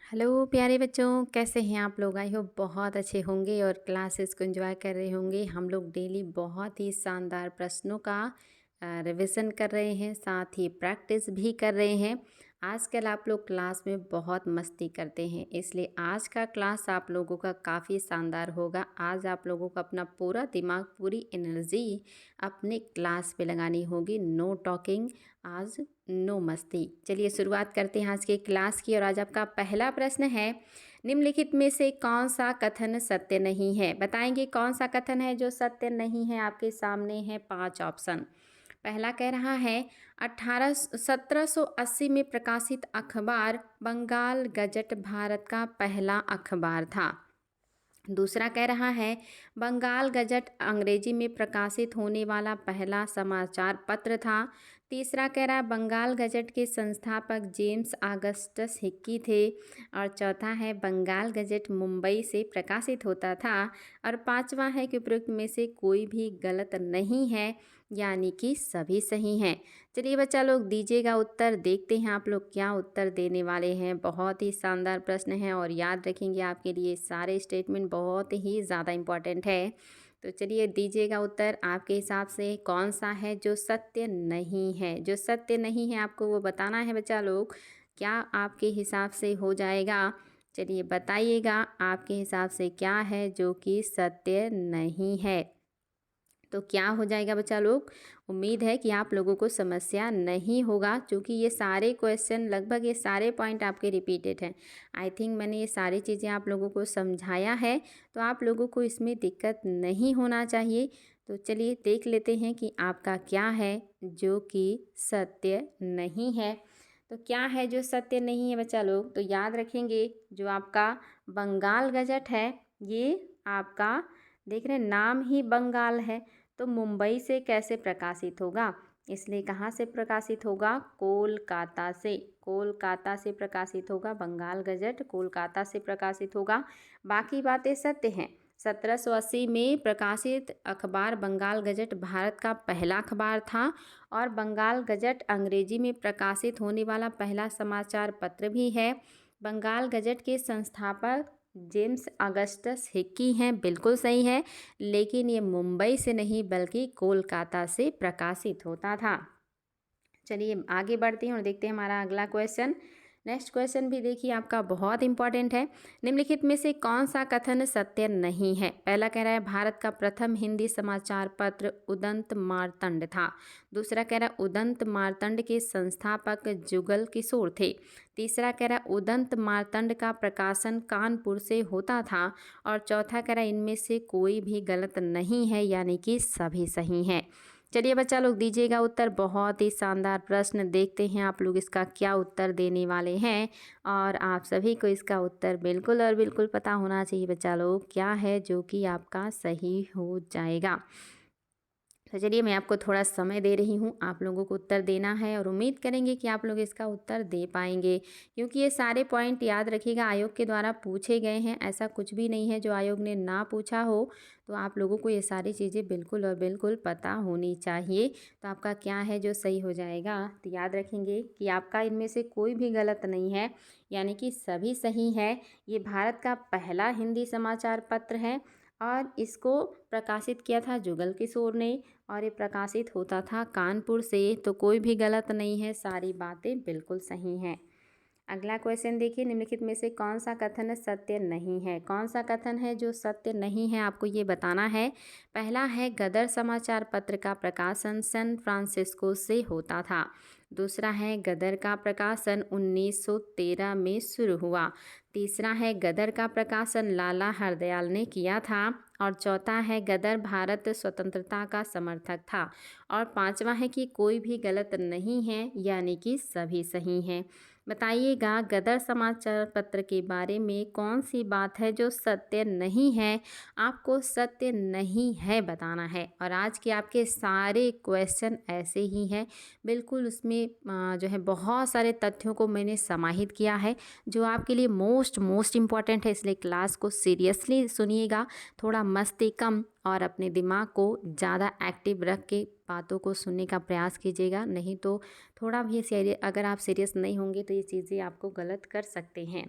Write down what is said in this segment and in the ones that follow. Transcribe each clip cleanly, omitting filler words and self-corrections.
Hello प्यारे बच्चों, कैसे हैं आप लोग? आई होप बहुत अच्छे होंगे और क्लासेस को एंजॉय कर रहे होंगे। हम लोग डेली बहुत ही शानदार प्रश्नों का रिवीजन कर रहे हैं, साथ ही प्रैक्टिस भी कर रहे हैं। आजकल आप लोग क्लास में बहुत मस्ती करते हैं, इसलिए आज का क्लास आप लोगों का काफ़ी शानदार होगा। आज आप लोगों को अपना पूरा दिमाग, पूरी एनर्जी अपने क्लास पे लगानी होगी। नो टॉकिंग, आज नो मस्ती। चलिए शुरुआत करते हैं आज के क्लास की। और आज आपका पहला प्रश्न है, निम्नलिखित में से कौन सा कथन सत्य नहीं है? बताएंगे कौन सा कथन है जो सत्य नहीं है। आपके सामने है 5 ऑप्शन। पहला कह रहा है 1780 में प्रकाशित अखबार बंगाल गजट भारत का पहला अखबार था। दूसरा कह रहा है बंगाल गजट अंग्रेजी में प्रकाशित होने वाला पहला समाचार पत्र था। तीसरा कह रहा है बंगाल गजट के संस्थापक जेम्स ऑगस्टस हिक्की थे। और चौथा है बंगाल गजट मुंबई से प्रकाशित होता था। और पांचवा है कि उपरोक्त में से कोई भी गलत नहीं है, यानी कि सभी सही हैं। चलिए बच्चा लोग दीजिएगा उत्तर, देखते हैं आप लोग क्या उत्तर देने वाले हैं। बहुत ही शानदार प्रश्न है और याद रखेंगे, आपके लिए सारे स्टेटमेंट बहुत ही ज़्यादा इम्पॉर्टेंट है। तो चलिए दीजिएगा उत्तर, आपके हिसाब से कौन सा है जो सत्य नहीं है? जो सत्य नहीं है आपको वो बताना है बच्चा लोग। क्या आपके हिसाब से हो जाएगा? चलिए बताइएगा आपके हिसाब से क्या है जो कि सत्य नहीं है। तो क्या हो जाएगा बच्चा लोग? उम्मीद है कि आप लोगों को समस्या नहीं होगा, क्योंकि ये सारे क्वेश्चन, लगभग ये सारे पॉइंट आपके रिपीटेड हैं। आई थिंक मैंने ये सारी चीज़ें आप लोगों को समझाया है, तो आप लोगों को इसमें दिक्कत नहीं होना चाहिए। तो चलिए देख लेते हैं कि आपका क्या है जो कि सत्य नहीं है। तो क्या है जो सत्य नहीं है बच्चा लोग? तो याद रखेंगे, जो आपका बंगाल गजट है, ये आपका देख रहे हैं नाम ही बंगाल है, तो मुंबई से कैसे प्रकाशित होगा? इसलिए कहाँ से प्रकाशित होगा? कोलकाता से। कोलकाता से प्रकाशित होगा बंगाल गजट, कोलकाता से प्रकाशित होगा। बाकी बातें सत्य हैं। 1780 में प्रकाशित अखबार बंगाल गजट भारत का पहला अखबार था और बंगाल गजट अंग्रेजी में प्रकाशित होने वाला पहला समाचार पत्र भी है। बंगाल गजट के संस्थापक जेम्स ऑगस्टस हिक्की हैं, बिल्कुल सही है। लेकिन ये मुंबई से नहीं बल्कि कोलकाता से प्रकाशित होता था। चलिए आगे बढ़ते हैं और देखते हैं हमारा अगला क्वेश्चन। नेक्स्ट क्वेश्चन भी देखिए आपका बहुत इंपॉर्टेंट है। निम्नलिखित में से कौन सा कथन सत्य नहीं है? पहला कह रहा है भारत का प्रथम हिंदी समाचार पत्र उदंत मार्तंड था। दूसरा कह रहा है उदंत मार्तंड के संस्थापक जुगल किशोर थे। तीसरा कह रहा है उदंत मार्तंड का प्रकाशन कानपुर से होता था। और चौथा कह रहा है इनमें से कोई भी गलत नहीं है, यानी कि सभी सही हैं। चलिए बच्चा लोग दीजिएगा उत्तर। बहुत ही शानदार प्रश्न, देखते हैं आप लोग इसका क्या उत्तर देने वाले हैं। और आप सभी को इसका उत्तर बिल्कुल और बिल्कुल पता होना चाहिए बच्चा लोग, क्या है जो कि आपका सही हो जाएगा। तो चलिए मैं आपको थोड़ा समय दे रही हूँ, आप लोगों को उत्तर देना है और उम्मीद करेंगे कि आप लोग इसका उत्तर दे पाएंगे, क्योंकि ये सारे पॉइंट याद रखिएगा आयोग के द्वारा पूछे गए हैं। ऐसा कुछ भी नहीं है जो आयोग ने ना पूछा हो। तो आप लोगों को ये सारी चीज़ें बिल्कुल और बिल्कुल पता होनी चाहिए। तो आपका क्या है जो सही हो जाएगा? तो याद रखेंगे कि आपका इनमें से कोई भी गलत नहीं है, यानी कि सभी सही है। ये भारत का पहला हिंदी समाचार पत्र है और इसको प्रकाशित किया था जुगल किशोर ने, और ये प्रकाशित होता था कानपुर से। तो कोई भी गलत नहीं है, सारी बातें बिल्कुल सही हैं। अगला क्वेश्चन देखिए, निम्नलिखित में से कौन सा कथन सत्य नहीं है? कौन सा कथन है जो सत्य नहीं है, आपको ये बताना है। पहला है गदर समाचार पत्र का प्रकाशन सैन फ्रांसिस्को से होता था। दूसरा है गदर का प्रकाशन 1913 में शुरू हुआ। तीसरा है गदर का प्रकाशन लाला हरदयाल ने किया था। और चौथा है गदर भारत स्वतंत्रता का समर्थक था। और पांचवा है कि कोई भी गलत नहीं है, यानी कि सभी सही हैं। बताइएगा गदर समाचार पत्र के बारे में कौन सी बात है जो सत्य नहीं है? आपको सत्य नहीं है बताना है। और आज के आपके सारे क्वेश्चन ऐसे ही हैं, बिल्कुल उसमें जो है बहुत सारे तथ्यों को मैंने समाहित किया है जो आपके लिए मोस्ट इम्पॉर्टेंट है। इसलिए क्लास को सीरियसली सुनिएगा, थोड़ा मस्ती कम और अपने दिमाग को ज़्यादा एक्टिव रख के बातों को सुनने का प्रयास कीजिएगा। नहीं तो थोड़ा भी सीरियस, अगर आप सीरियस नहीं होंगे तो ये चीज़ें आपको गलत कर सकते हैं।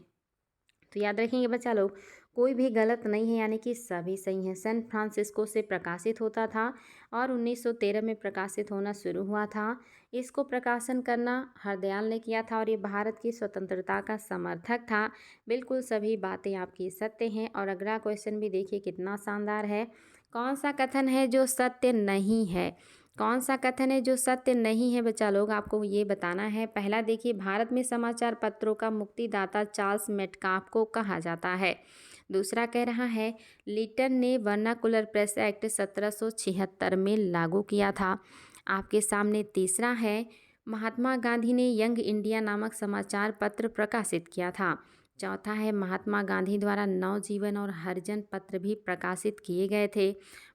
तो याद रखेंगे बच्चा लोग, कोई भी गलत नहीं है यानी कि सभी सही हैं। सैन फ्रांसिस्को से प्रकाशित होता था और 1913 में प्रकाशित होना शुरू हुआ था। इसको प्रकाशन करना हरदयाल ने किया था और ये भारत की स्वतंत्रता का समर्थक था। बिल्कुल सभी बातें आपकी सत्य हैं। और अगला क्वेश्चन भी देखिए कितना शानदार है। कौन सा कथन है जो सत्य नहीं है? कौन सा कथन है जो सत्य नहीं है बच्चा लोग, आपको ये बताना है। पहला देखिए, भारत में समाचार पत्रों का मुक्तिदाता चार्ल्स मेटकाफ को कहा जाता है। दूसरा कह रहा है, लिटन ने वर्नाकुलर प्रेस एक्ट 1776 में लागू किया था। आपके सामने तीसरा है, महात्मा गांधी ने यंग इंडिया नामक समाचार पत्र प्रकाशित किया था। चौथा है, महात्मा गांधी द्वारा नवजीवन और हरिजन पत्र भी प्रकाशित किए गए थे।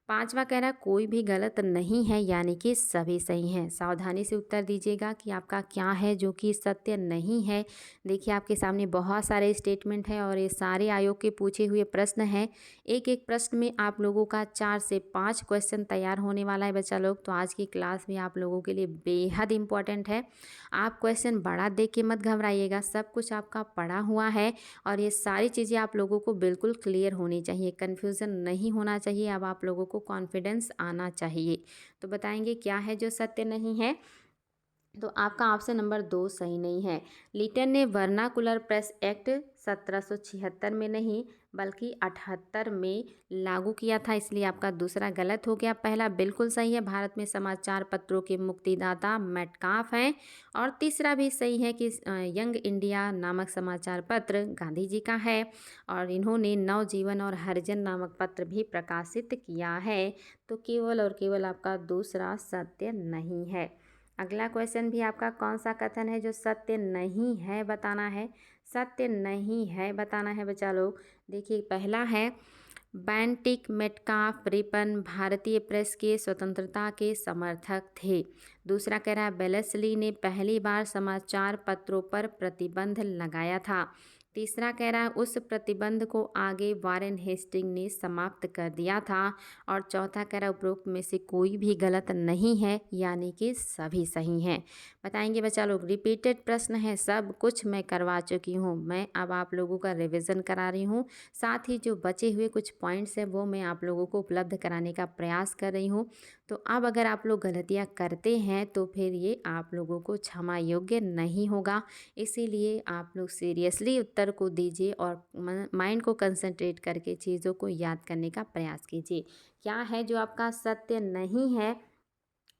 पांचवा कह रहा, कोई भी गलत नहीं है यानी कि सभी सही हैं। सावधानी से उत्तर दीजिएगा कि आपका क्या है जो कि सत्य नहीं है। देखिए आपके सामने बहुत सारे स्टेटमेंट हैं और ये सारे आयोग के पूछे हुए प्रश्न हैं। एक एक प्रश्न में आप लोगों का 4 से 5 क्वेश्चन तैयार होने वाला है बच्चा लोग। तो आज की क्लास भी आप लोगों के लिए बेहद इंपॉर्टेंट है। आप क्वेश्चन बड़ा देख के मत घबराइएगा, सब कुछ आपका पढ़ा हुआ है और ये सारी चीज़ें आप लोगों को बिल्कुल क्लियर होनी चाहिए, कन्फ्यूज़न नहीं होना चाहिए। अब आप लोगों को कॉन्फिडेंस आना चाहिए। तो बताएंगे क्या है जो सत्य नहीं है। तो आपका ऑप्शन नंबर 2 सही नहीं है। लिटन ने वर्नाकुलर प्रेस एक्ट 1776 में नहीं बल्कि 78 में लागू किया था, इसलिए आपका दूसरा गलत हो गया। पहला बिल्कुल सही है, भारत में समाचार पत्रों के मुक्तिदाता मेटकाफ हैं। और तीसरा भी सही है कि यंग इंडिया नामक समाचार पत्र गांधी जी का है और इन्होंने नवजीवन और हरिजन नामक पत्र भी प्रकाशित किया है। तो केवल और केवल आपका दूसरा सत्य नहीं है। अगला क्वेश्चन भी आपका, कौन सा कथन है जो सत्य नहीं है बताना है। सत्य नहीं है बताना है बच्चा लोग। देखिए पहला है, बेंटिक मेटकाफ रिपन भारतीय प्रेस के स्वतंत्रता के समर्थक थे। दूसरा कह रहा है, वेलेस्ली ने पहली बार समाचार पत्रों पर प्रतिबंध लगाया था। तीसरा कह रहा है, उस प्रतिबंध को आगे वारेन हेस्टिंग ने समाप्त कर दिया था। और चौथा कह रहा है, उपरोक्त में से कोई भी गलत नहीं है यानी कि सभी सही हैं। बताएंगे बच्चा लोग, रिपीटेड प्रश्न है, सब कुछ मैं करवा चुकी हूँ। मैं अब आप लोगों का रिवीजन करा रही हूँ, साथ ही जो बचे हुए कुछ पॉइंट्स हैं वो मैं आप लोगों को उपलब्ध कराने का प्रयास कर रही हूँ। तो अब अगर आप लोग गलतियाँ करते हैं तो फिर ये आप लोगों को क्षमा योग्य नहीं होगा। इसीलिए आप लोग सीरियसली उत्तर को दीजिए और माइंड को कंसंट्रेट करके चीज़ों को याद करने का प्रयास कीजिए। क्या है जो आपका सत्य नहीं है?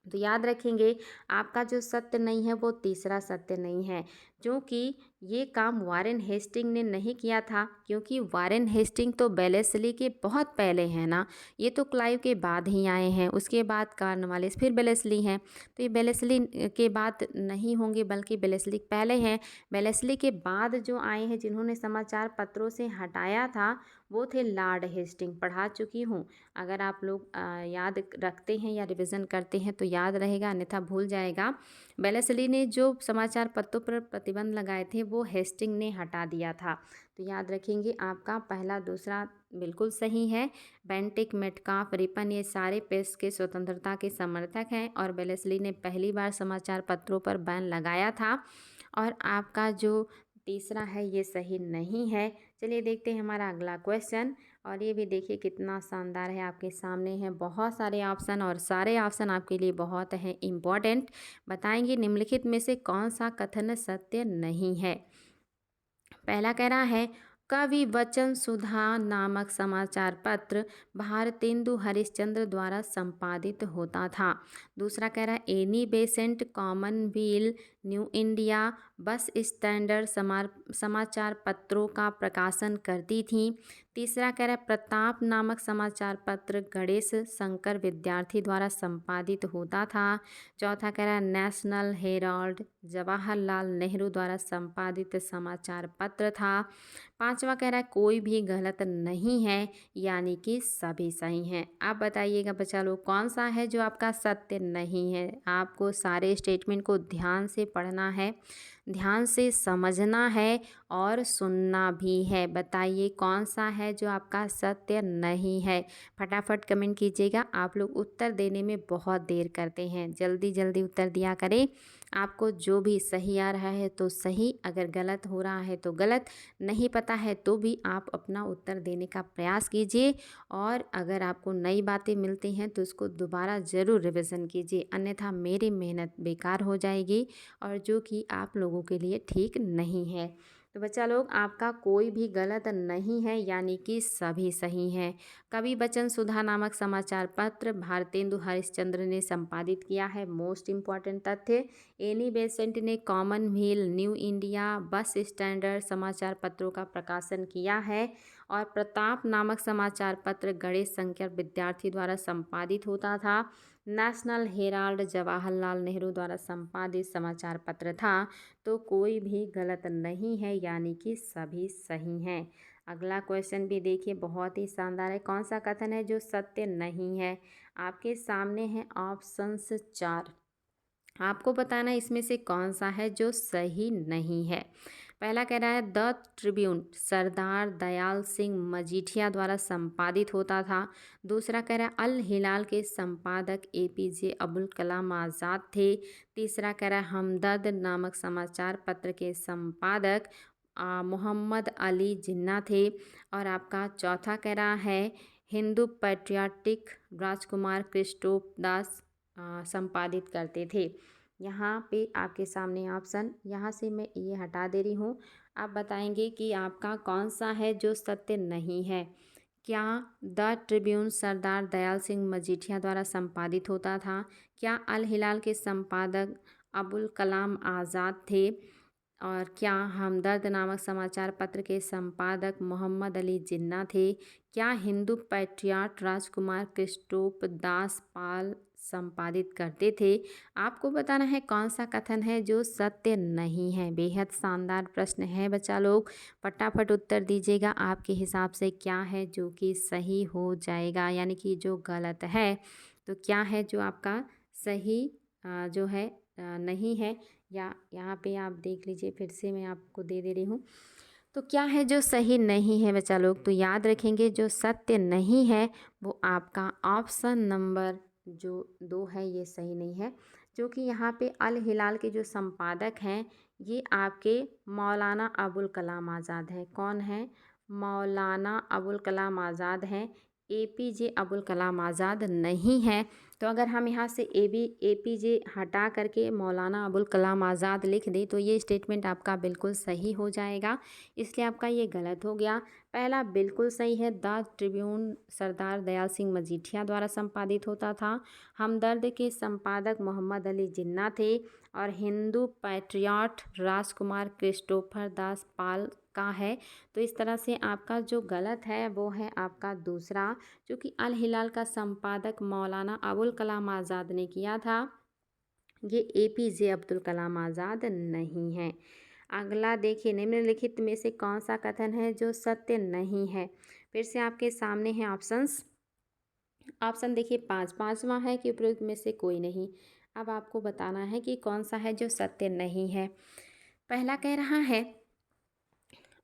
तो याद रखेंगे, आपका जो सत्य नहीं है वो तीसरा सत्य नहीं है, क्योंकि ये काम वारेन हेस्टिंग ने नहीं किया था। क्योंकि वारेन हेस्टिंग तो वेलेस्ली के बहुत पहले हैं ना, ये तो क्लाइव के बाद ही आए हैं। उसके बाद कार्नवालिस, फिर वेलेस्ली हैं। तो ये वेलेस्ली के बाद नहीं होंगे बल्कि वेलेस्ली पहले हैं। वेलेस्ली के बाद जो आए हैं जिन्होंने समाचार पत्रों से हटाया था वो थे लॉर्ड हेस्टिंग। पढ़ा चुकी हूँ, अगर आप लोग याद रखते हैं या रिवीजन करते हैं तो याद रहेगा, अन्यथा भूल जाएगा। वेलेस्ली ने जो समाचार पत्रों पर प्रतिबंध लगाए थे वो हेस्टिंग ने हटा दिया था। तो याद रखेंगे, आपका पहला दूसरा बिल्कुल सही है। बेंटिक मेटकाफ रिपन ये सारे प्रेस के स्वतंत्रता के समर्थक हैं और वेलेस्ली ने पहली बार समाचार पत्रों पर बैन लगाया था। और आपका जो तीसरा है ये सही नहीं है। चलिए देखते हैं हमारा अगला क्वेश्चन। और ये भी देखिए कितना शानदार है, आपके सामने हैं बहुत सारे ऑप्शन और सारे ऑप्शन आपके लिए बहुत हैं इम्पॉर्टेंट। बताएंगे निम्नलिखित में से कौन सा कथन सत्य नहीं है। पहला कह रहा है, कवि वचन सुधा नामक समाचार पत्र भारतेंदु हरिश्चंद्र द्वारा संपादित होता था। दूसरा कह रहा है, Annie Besant Commonwealth new India बस स्टैंडर्ड समाचार पत्रों का प्रकाशन करती थी। तीसरा कह रहा है, प्रताप नामक समाचार पत्र गणेश शंकर विद्यार्थी द्वारा संपादित होता था। चौथा कह रहा है, नेशनल हेराल्ड जवाहरलाल नेहरू द्वारा संपादित समाचार पत्र था। पांचवा कह रहा है, कोई भी गलत नहीं है यानी कि सभी सही हैं। आप बताइएगा बच्चा लोग, कौन सा है जो आपका सत्य नहीं है। आपको सारे स्टेटमेंट को ध्यान से पढ़ना है। ध्यान से समझना है और सुनना भी है। बताइए कौन सा है जो आपका सत्य नहीं है। फटाफट कमेंट कीजिएगा। आप लोग उत्तर देने में बहुत देर करते हैं, जल्दी जल्दी उत्तर दिया करें। आपको जो भी सही आ रहा है तो सही, अगर गलत हो रहा है तो गलत, नहीं पता है तो भी आप अपना उत्तर देने का प्रयास कीजिए। और अगर आपको नई बातें मिलती हैं तो उसको दोबारा ज़रूर रिवीजन कीजिए, अन्यथा मेरी मेहनत बेकार हो जाएगी और जो कि आप लोगों के लिए ठीक नहीं है। तो बच्चा लोग, आपका कोई भी गलत नहीं है, यानी कि सभी सही हैं। कवि बचन सुधा नामक समाचार पत्र भारतेंदु हरिश्चंद्र ने संपादित किया है। मोस्ट इम्पॉर्टेंट तथ्य, एनी बेसेंट ने कॉमनवेल्थ, न्यू इंडिया, बस स्टैंडर्ड समाचार पत्रों का प्रकाशन किया है। और प्रताप नामक समाचार पत्र गणेश शंकर विद्यार्थी द्वारा संपादित होता था। नेशनल हेराल्ड जवाहरलाल नेहरू द्वारा संपादित समाचार पत्र था। तो कोई भी गलत नहीं है, यानी कि सभी सही हैं। अगला क्वेश्चन भी देखिए, बहुत ही शानदार है। कौन सा कथन है जो सत्य नहीं है। आपके सामने है ऑप्शंस 4। आपको बताना इसमें से कौन सा है जो सही नहीं है। पहला कह रहा है द ट्रिब्यून सरदार दयाल सिंह मजीठिया द्वारा संपादित होता था। दूसरा कह रहा है अल हिलाल के संपादक एपीजे अब्दुल कलाम आज़ाद थे। तीसरा कह रहा है हमदर्द नामक समाचार पत्र के संपादक मोहम्मद अली जिन्ना थे। और आपका चौथा कह रहा है हिंदू पैट्रियाटिक राजकुमार क्रिस्टोफ दास संपादित करते थे। यहाँ पे आपके सामने ऑप्शन, यहाँ से मैं ये हटा दे रही हूँ। आप बताएंगे कि आपका कौन सा है जो सत्य नहीं है। क्या द ट्रिब्यून सरदार दयाल सिंह मजीठिया द्वारा संपादित होता था। क्या अल हिलाल के संपादक अबुल कलाम आज़ाद थे। और क्या हमदर्द नामक समाचार पत्र के संपादक मोहम्मद अली जिन्ना थे। क्या हिंदू पैट्रियाट राजकुमार क्रिस्टोफ दास पाल संपादित करते थे। आपको बताना है कौन सा कथन है जो सत्य नहीं है। बेहद शानदार प्रश्न है बच्चा लोग, फटाफट उत्तर दीजिएगा। आपके हिसाब से क्या है जो कि सही हो जाएगा, यानी कि जो गलत है। तो क्या है जो आपका सही जो है नहीं है, या यहाँ पे आप देख लीजिए, फिर से मैं आपको दे रही हूँ। तो क्या है जो सही नहीं है बच्चा लोग। तो याद रखेंगे जो सत्य नहीं है वो आपका ऑप्शन नंबर जो 2 है, ये सही नहीं है। जो कि यहाँ पे अल हिलाल के जो संपादक हैं ये आपके मौलाना अबुल कलाम आज़ाद हैं। कौन है? मौलाना अबुल कलाम आज़ाद हैं। एपीजे अबुल कलाम आज़ाद नहीं है। तो अगर हम यहाँ से एपीजे हटा करके मौलाना अबुल कलाम आज़ाद लिख दें तो ये स्टेटमेंट आपका बिल्कुल सही हो जाएगा। इसलिए आपका ये गलत हो गया। पहला बिल्कुल सही है, द ट्रिब्यून सरदार दयाल सिंह मजीठिया द्वारा संपादित होता था। हमदर्द के संपादक मोहम्मद अली जिन्ना थे। और हिंदू पैट्रियाट राजकुमार क्रिस्टोफर दास पाल का है। तो इस तरह से आपका जो गलत है वो है आपका दूसरा, जो कि अल हिलाल का संपादक मौलाना अबुल कलाम आज़ाद ने किया था। ये एपीजे अब्दुल कलाम आज़ाद नहीं है। अगला देखिए, निम्नलिखित में से कौन सा कथन है जो सत्य नहीं है। फिर से आपके सामने है ऑप्शंस। ऑप्शन देखिए, पांचवा है कि उपयुक्त में से कोई नहीं। अब आपको बताना है कि कौन सा है जो सत्य नहीं है। पहला कह रहा है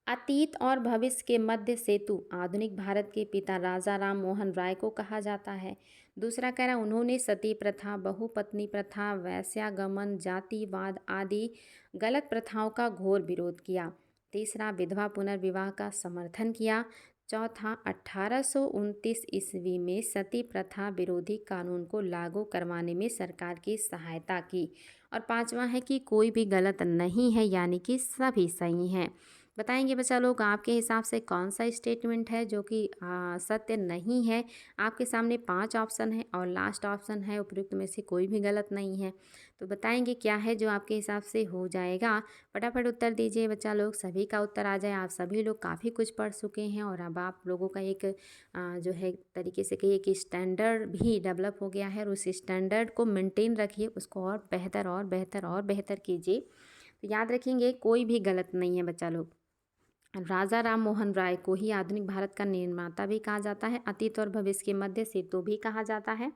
अतीत और भविष्य के मध्य सेतु आधुनिक भारत के पिता राजा राम मोहन राय को कहा जाता है। दूसरा कह रहा है उन्होंने सती प्रथा, बहुपत्नी प्रथा, वैश्यागमन, जातिवाद आदि गलत प्रथाओं का घोर विरोध किया। तीसरा, विधवा पुनर्विवाह का समर्थन किया। चौथा, 1829 ईस्वी में सती प्रथा विरोधी कानून को लागू करवाने में सरकार की सहायता की। और पांचवा है कि कोई भी गलत नहीं है, यानी कि सभी सही हैं। बताएंगे बच्चा लोग आपके हिसाब से कौन सा स्टेटमेंट है जो कि सत्य नहीं है। आपके सामने 5 ऑप्शन है और लास्ट ऑप्शन है उपयुक्त में से कोई भी गलत नहीं है। तो बताएंगे क्या है जो आपके हिसाब से हो जाएगा। फटाफट उत्तर दीजिए बच्चा लोग, सभी का उत्तर आ जाए। आप सभी लोग काफ़ी कुछ पढ़ चुके हैं और अब आप लोगों का एक जो है तरीके से कहिए कि स्टैंडर्ड भी डेवलप हो गया है और उस स्टैंडर्ड को मेंटेन रखिए, उसको और बेहतर और बेहतर और बेहतर कीजिए। तो याद रखेंगे कोई भी गलत नहीं है बच्चा लोग। राजा राम मोहन राय को ही आधुनिक भारत का निर्माता भी कहा जाता है। अतीत और भविष्य के मध्य सेतु भी कहा जाता है।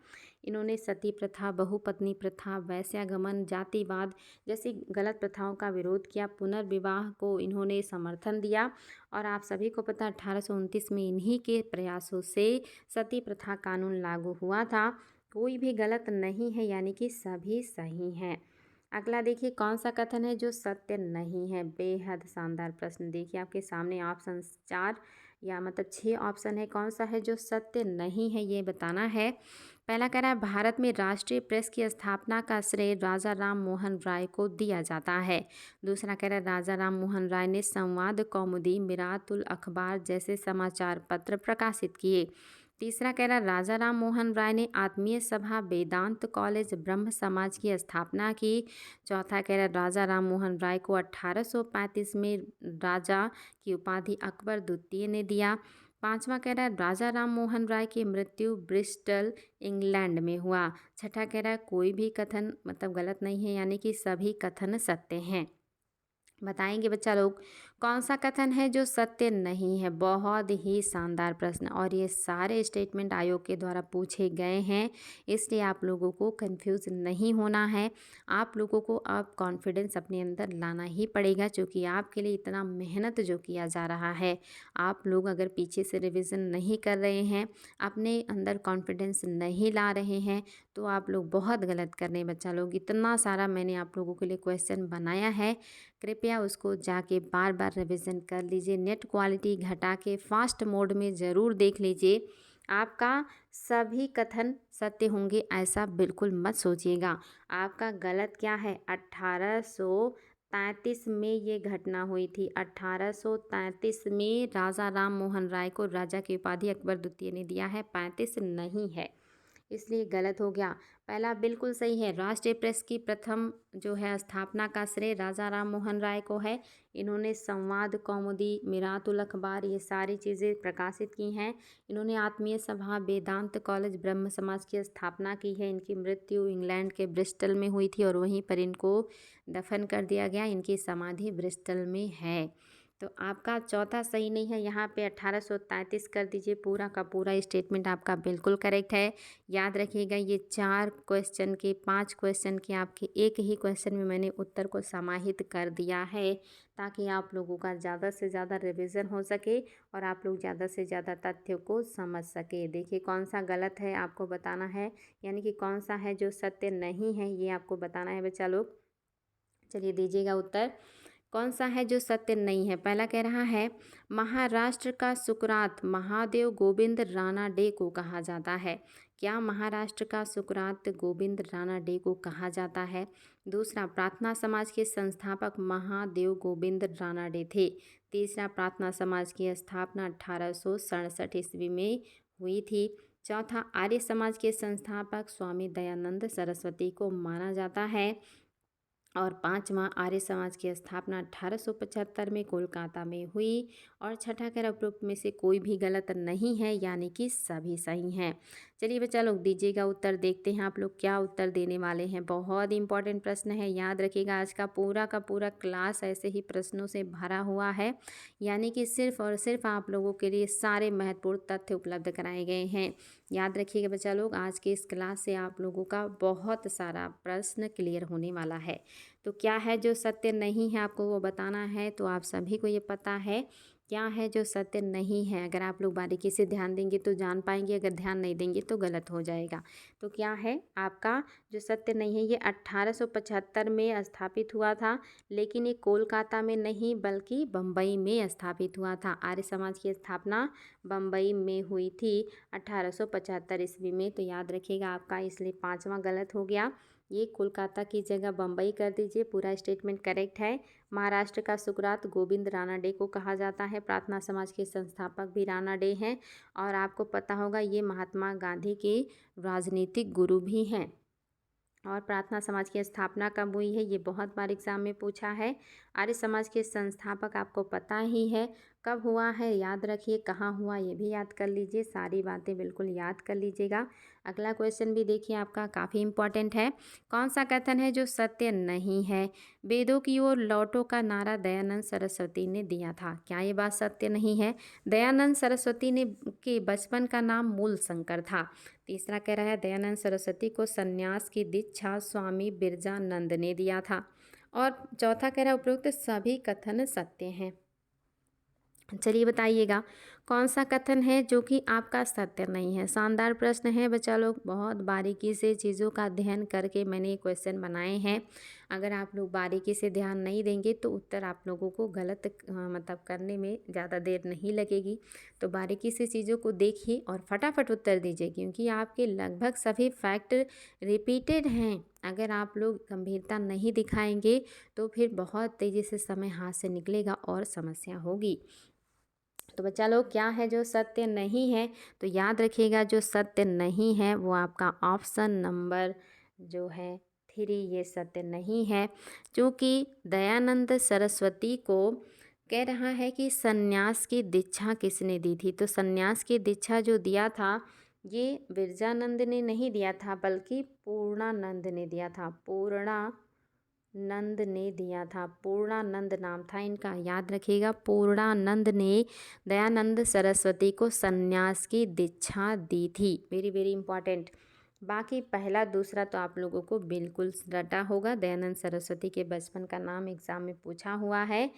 इन्होंने सती प्रथा, बहुपत्नी प्रथा, वैश्यागमन, जातिवाद जैसी गलत प्रथाओं का विरोध किया। पुनर्विवाह को इन्होंने समर्थन दिया। और आप सभी को पता 1829 में इन्हीं के प्रयासों से सती प्रथा कानून लागू हुआ था। कोई भी गलत नहीं है, यानी कि सभी सही हैं। अगला देखिए, कौन सा कथन है जो सत्य नहीं है। बेहद शानदार प्रश्न। देखिए आपके सामने ऑप्शन 4 या मतलब 6 ऑप्शन है। कौन सा है जो सत्य नहीं है, ये बताना है। पहला कह रहा है भारत में राष्ट्रीय प्रेस की स्थापना का श्रेय राजा राम मोहन राय को दिया जाता है। दूसरा कह रहा है राजा राम मोहन राय ने संवाद कौमुदी, मिरातुल अखबार जैसे समाचार पत्र प्रकाशित किए। तीसरा कह रहा है राजा राम मोहन राय ने आत्मीय सभा, वेदांत कॉलेज, ब्रह्म समाज की स्थापना की। चौथा कह रहा है राजा राम मोहन राय को 1835 में राजा की उपाधि अकबर द्वितीय ने दिया। पांचवा कह रहा है राजा राम मोहन राय की मृत्यु ब्रिस्टल इंग्लैंड में हुआ। छठा कह रहा है कोई भी कथन मतलब गलत नहीं है, यानी कि सभी कथन सत्य हैं। बताएंगे बच्चा लोग कौन सा कथन है जो सत्य नहीं है। बहुत ही शानदार प्रश्न, और ये सारे स्टेटमेंट आयोग के द्वारा पूछे गए हैं, इसलिए आप लोगों को कंफ्यूज नहीं होना है। आप लोगों को अब कॉन्फिडेंस अपने अंदर लाना ही पड़ेगा, क्योंकि आपके लिए इतना मेहनत जो किया जा रहा है, आप लोग अगर पीछे से रिवीजन नहीं कर रहे हैं, अपने अंदर कॉन्फिडेंस नहीं ला रहे हैं, तो आप लोग बहुत गलत कर रहे हैं बच्चा लोग। इतना सारा मैंने आप लोगों के लिए क्वेश्चन बनाया है, कृपया उसको जाके बार बार रिवीजन कर लीजिए। नेट क्वालिटी घटा के फास्ट मोड में ज़रूर देख लीजिए। आपका सभी कथन सत्य होंगे ऐसा बिल्कुल मत सोचिएगा। आपका गलत क्या है, 1833 में ये घटना हुई थी। 1833 में राजा राम मोहन राय को राजा की उपाधि अकबर द्वितीय ने दिया है, 35 नहीं है, इसलिए गलत हो गया। पहला बिल्कुल सही है। राष्ट्रीय प्रेस की प्रथम जो है स्थापना का श्रेय राजा राम मोहन राय को है। इन्होंने संवाद कौमुदी, मिरातुल अखबार ये सारी चीज़ें प्रकाशित की हैं। इन्होंने आत्मीय सभा, वेदांत कॉलेज, ब्रह्म समाज की स्थापना की है। इनकी मृत्यु इंग्लैंड के ब्रिस्टल में हुई थी और वहीं पर इनको दफन कर दिया गया। इनकी समाधि ब्रिस्टल में है। तो आपका चौथा सही नहीं है, यहाँ पे 1833 कर दीजिए। पूरा का पूरा स्टेटमेंट आपका बिल्कुल करेक्ट है। याद रखिएगा, ये 4 क्वेश्चन के 5 क्वेश्चन के आपके एक ही क्वेश्चन में मैंने उत्तर को समाहित कर दिया है, ताकि आप लोगों का ज़्यादा से ज़्यादा रिवीजन हो सके और आप लोग ज़्यादा से ज़्यादा तथ्यों को समझ सके। देखिए कौन सा गलत है आपको बताना है, यानी कि कौन सा है जो सत्य नहीं है, ये आपको बताना है बच्चा लोग। चलिए दीजिएगा उत्तर, कौन सा है जो सत्य नहीं है। पहला कह रहा है महाराष्ट्र का सुकरात महादेव गोविंद रानाडे को कहा जाता है। क्या महाराष्ट्र का सुकरात गोविंद रानाडे को कहा जाता है। दूसरा, प्रार्थना समाज के संस्थापक महादेव गोविंद रानाडे थे। तीसरा, प्रार्थना समाज की स्थापना 1867 ईस्वी में हुई थी। चौथा, आर्य समाज के संस्थापक स्वामी दयानंद सरस्वती को माना जाता है। और पांचवा, आर्य समाज की स्थापना 1875 में कोलकाता में हुई। और छठा कह रहा उपरोक्त में से कोई भी गलत नहीं है, यानी कि सभी सही हैं। चलिए बच्चा लोग दीजिएगा उत्तर, देखते हैं आप लोग क्या उत्तर देने वाले हैं। बहुत इंपॉर्टेंट प्रश्न है, याद रखिएगा। आज का पूरा क्लास ऐसे ही प्रश्नों से भरा हुआ है, यानी कि सिर्फ और सिर्फ आप लोगों के लिए सारे महत्वपूर्ण तथ्य उपलब्ध कराए गए हैं। याद रखिएगा बच्चा लोग, आज के इस क्लास से आप लोगों का बहुत सारा प्रश्न क्लियर होने वाला है। तो क्या है जो सत्य नहीं है, आपको वो बताना है। तो आप सभी को ये पता है क्या है जो सत्य नहीं है। अगर आप लोग बारीकी से ध्यान देंगे तो जान पाएंगे, अगर ध्यान नहीं देंगे तो गलत हो जाएगा। तो क्या है आपका जो सत्य नहीं है, ये 1875 में स्थापित हुआ था, लेकिन ये कोलकाता में नहीं बल्कि बम्बई में स्थापित हुआ था। आर्य समाज की स्थापना बम्बई में हुई थी 1875 ईस्वी में। तो याद रखिएगा आपका, इसलिए पांचवा गलत हो गया। ये कोलकाता की जगह बम्बई कर दीजिए, पूरा स्टेटमेंट करेक्ट है। महाराष्ट्र का सुकरात गोविंद रानाडे को कहा जाता है। प्रार्थना समाज के संस्थापक भी रानाडे हैं, और आपको पता होगा ये महात्मा गांधी के राजनीतिक गुरु भी हैं। और प्रार्थना समाज की स्थापना कब हुई है, ये बहुत बार एग्जाम में पूछा है। आर्य समाज के संस्थापक आपको पता ही है, कब हुआ है याद रखिए, कहाँ हुआ ये भी याद कर लीजिए, सारी बातें बिल्कुल याद कर लीजिएगा। अगला क्वेश्चन भी देखिए आपका काफ़ी इम्पोर्टेंट है। कौन सा कथन है जो सत्य नहीं है? वेदों की ओर लौटो का नारा दयानंद सरस्वती ने दिया था, क्या ये बात सत्य नहीं है? दयानंद सरस्वती ने के बचपन का नाम मूल शंकर था। तीसरा कह रहा है दयानंद सरस्वती को संन्यास की दीक्षा स्वामी बिरजानंद ने दिया था। और चौथा कह रहा है उपरोक्त सभी कथन सत्य हैं। चलिए बताइएगा कौन सा कथन है जो कि आपका सत्य नहीं है। शानदार प्रश्न है बच्चा लोग, बहुत बारीकी से चीज़ों का अध्ययन करके मैंने ये क्वेश्चन बनाए हैं। अगर आप लोग बारीकी से ध्यान नहीं देंगे तो उत्तर आप लोगों को गलत मतलब करने में ज़्यादा देर नहीं लगेगी। तो बारीकी से चीज़ों को देखिए और फटाफट उत्तर दीजिए, क्योंकि आपके लगभग सभी फैक्ट रिपीटेड हैं। अगर आप लोग गंभीरता नहीं दिखाएंगे तो फिर बहुत तेज़ी से समय हाथ से निकलेगा और समस्या होगी। तो बच्चा लोग क्या है जो सत्य नहीं है? तो याद रखिएगा जो सत्य नहीं है वो आपका ऑप्शन नंबर जो है 3, ये सत्य नहीं है। क्योंकि दयानंद सरस्वती को कह रहा है कि संन्यास की दीक्षा किसने दी थी, तो संन्यास की दीक्षा जो दिया था ये बिरजानंद ने नहीं दिया था, बल्कि पूर्णानंद ने दिया था। पूर्णानंद ने दिया था, पूर्णानंद नाम था इनका, याद रखिएगा। पूर्णानंद ने दयानंद सरस्वती को संन्यास की दीक्षा दी थी। Very very important. बाकी पहला दूसरा तो आप लोगों को बिल्कुल रटा होगा। दयानंद सरस्वती के बचपन का नाम एग्ज़ाम में पूछा हुआ है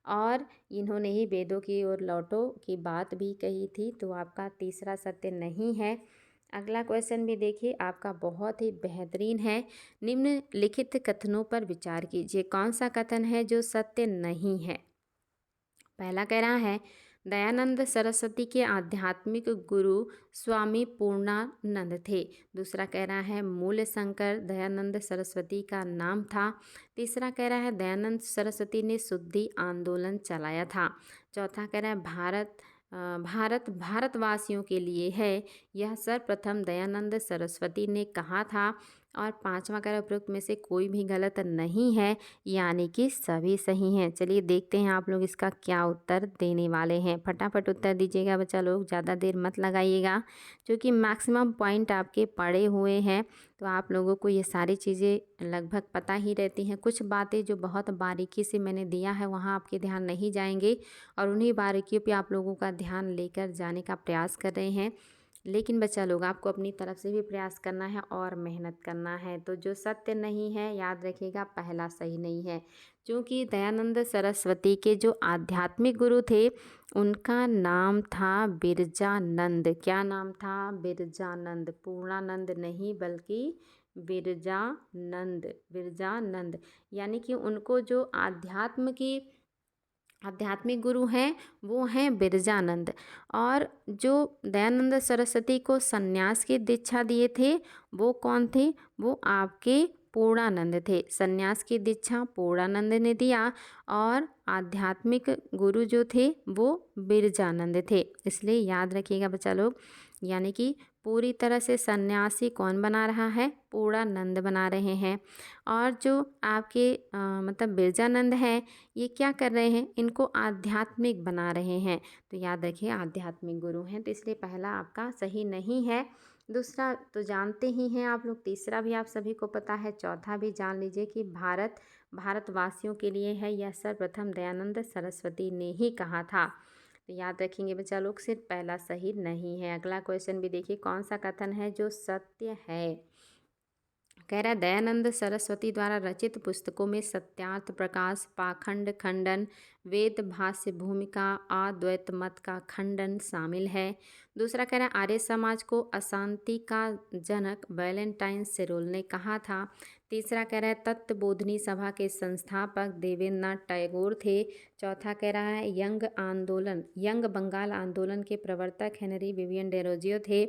और इन्होंने ही वेदों की ओर लौटो की बात भी कही थी। तो आपका तीसरा सत्य नहीं है। अगला क्वेश्चन भी देखिए आपका बहुत ही बेहतरीन है। निम्नलिखित कथनों पर विचार कीजिए, कौन सा कथन है जो सत्य नहीं है? पहला कह रहा है दयानंद सरस्वती के आध्यात्मिक गुरु स्वामी पूर्णानंद थे। दूसरा कह रहा है मूल शंकर दयानंद सरस्वती का नाम था। तीसरा कह रहा है दयानंद सरस्वती ने शुद्धि आंदोलन चलाया था। चौथा कह रहा है भारतवासियों के लिए है, यह सर्वप्रथम दयानंद सरस्वती ने कहा था। और पांचवा कह रहा है उपरोक्त में से कोई भी गलत नहीं है, यानी कि सभी सही हैं। चलिए देखते हैं आप लोग इसका क्या उत्तर देने वाले हैं। फटाफट उत्तर दीजिएगा बच्चा लोग, ज़्यादा देर मत लगाइएगा, क्योंकि मैक्सिमम पॉइंट आपके पड़े हुए हैं। तो आप लोगों को ये सारी चीज़ें लगभग पता ही रहती हैं। कुछ बातें जो बहुत बारीकी से मैंने दिया है वहाँ आपके ध्यान नहीं जाएंगे और उन्हीं बारीकियों पे आप लोगों का ध्यान लेकर जाने का प्रयास कर रहे हैं। लेकिन बच्चा लोग आपको अपनी तरफ से भी प्रयास करना है और मेहनत करना है। तो जो सत्य नहीं है याद रखिएगा पहला सही नहीं है, क्योंकि दयानंद सरस्वती के जो आध्यात्मिक गुरु थे उनका नाम था बिरजानंद। क्या नाम था? बिरजानंद। पूर्णानंद नहीं बल्कि बिरजानंद। बिरजानंद यानी कि उनको जो आध्यात्मिक गुरु हैं वो हैं बिरजानंद। और जो दयानंद सरस्वती को संन्यास की दीक्षा दिए थे वो कौन थे? वो आपके पूर्णानंद थे। संन्यास की दीक्षा पूर्णानंद ने दिया और आध्यात्मिक गुरु जो थे वो बिरजानंद थे। इसलिए याद रखिएगा बच्चा लोग, यानी कि पूरी तरह से सन्यासी कौन बना रहा है? पूर्णानंद बना रहे हैं। और जो आपके मतलब बिरजानंद हैं ये क्या कर रहे हैं? इनको आध्यात्मिक बना रहे हैं। तो याद रखिए आध्यात्मिक गुरु हैं, तो इसलिए पहला आपका सही नहीं है। दूसरा तो जानते ही हैं आप लोग, तीसरा भी आप सभी को पता है, चौथा भी जान लीजिए कि भारतवासियों के लिए है, यह सर्वप्रथम दयानंद सरस्वती ने ही कहा था। तो याद रखेंगे बच्चा लोग, सिर्फ पहला सही नहीं है। अगला क्वेश्चन भी देखिए कौन सा कथन है जो सत्य है। कह रहा है दयानंद सरस्वती द्वारा रचित पुस्तकों में सत्यार्थ प्रकाश, पाखंड खंडन, वेद भाष्य भूमिका, अद्वैत मत का खंडन शामिल है। दूसरा कह रहा है आर्य समाज को अशांति का जनक वैलेंटाइन सिरोल ने कहा था। तीसरा कह रहा है तत्वबोधिनी सभा के संस्थापक देवेंद्रनाथ टैगोर थे। चौथा कह रहा है यंग बंगाल आंदोलन के प्रवर्तक हेनरी विवियन डेरोजियो थे।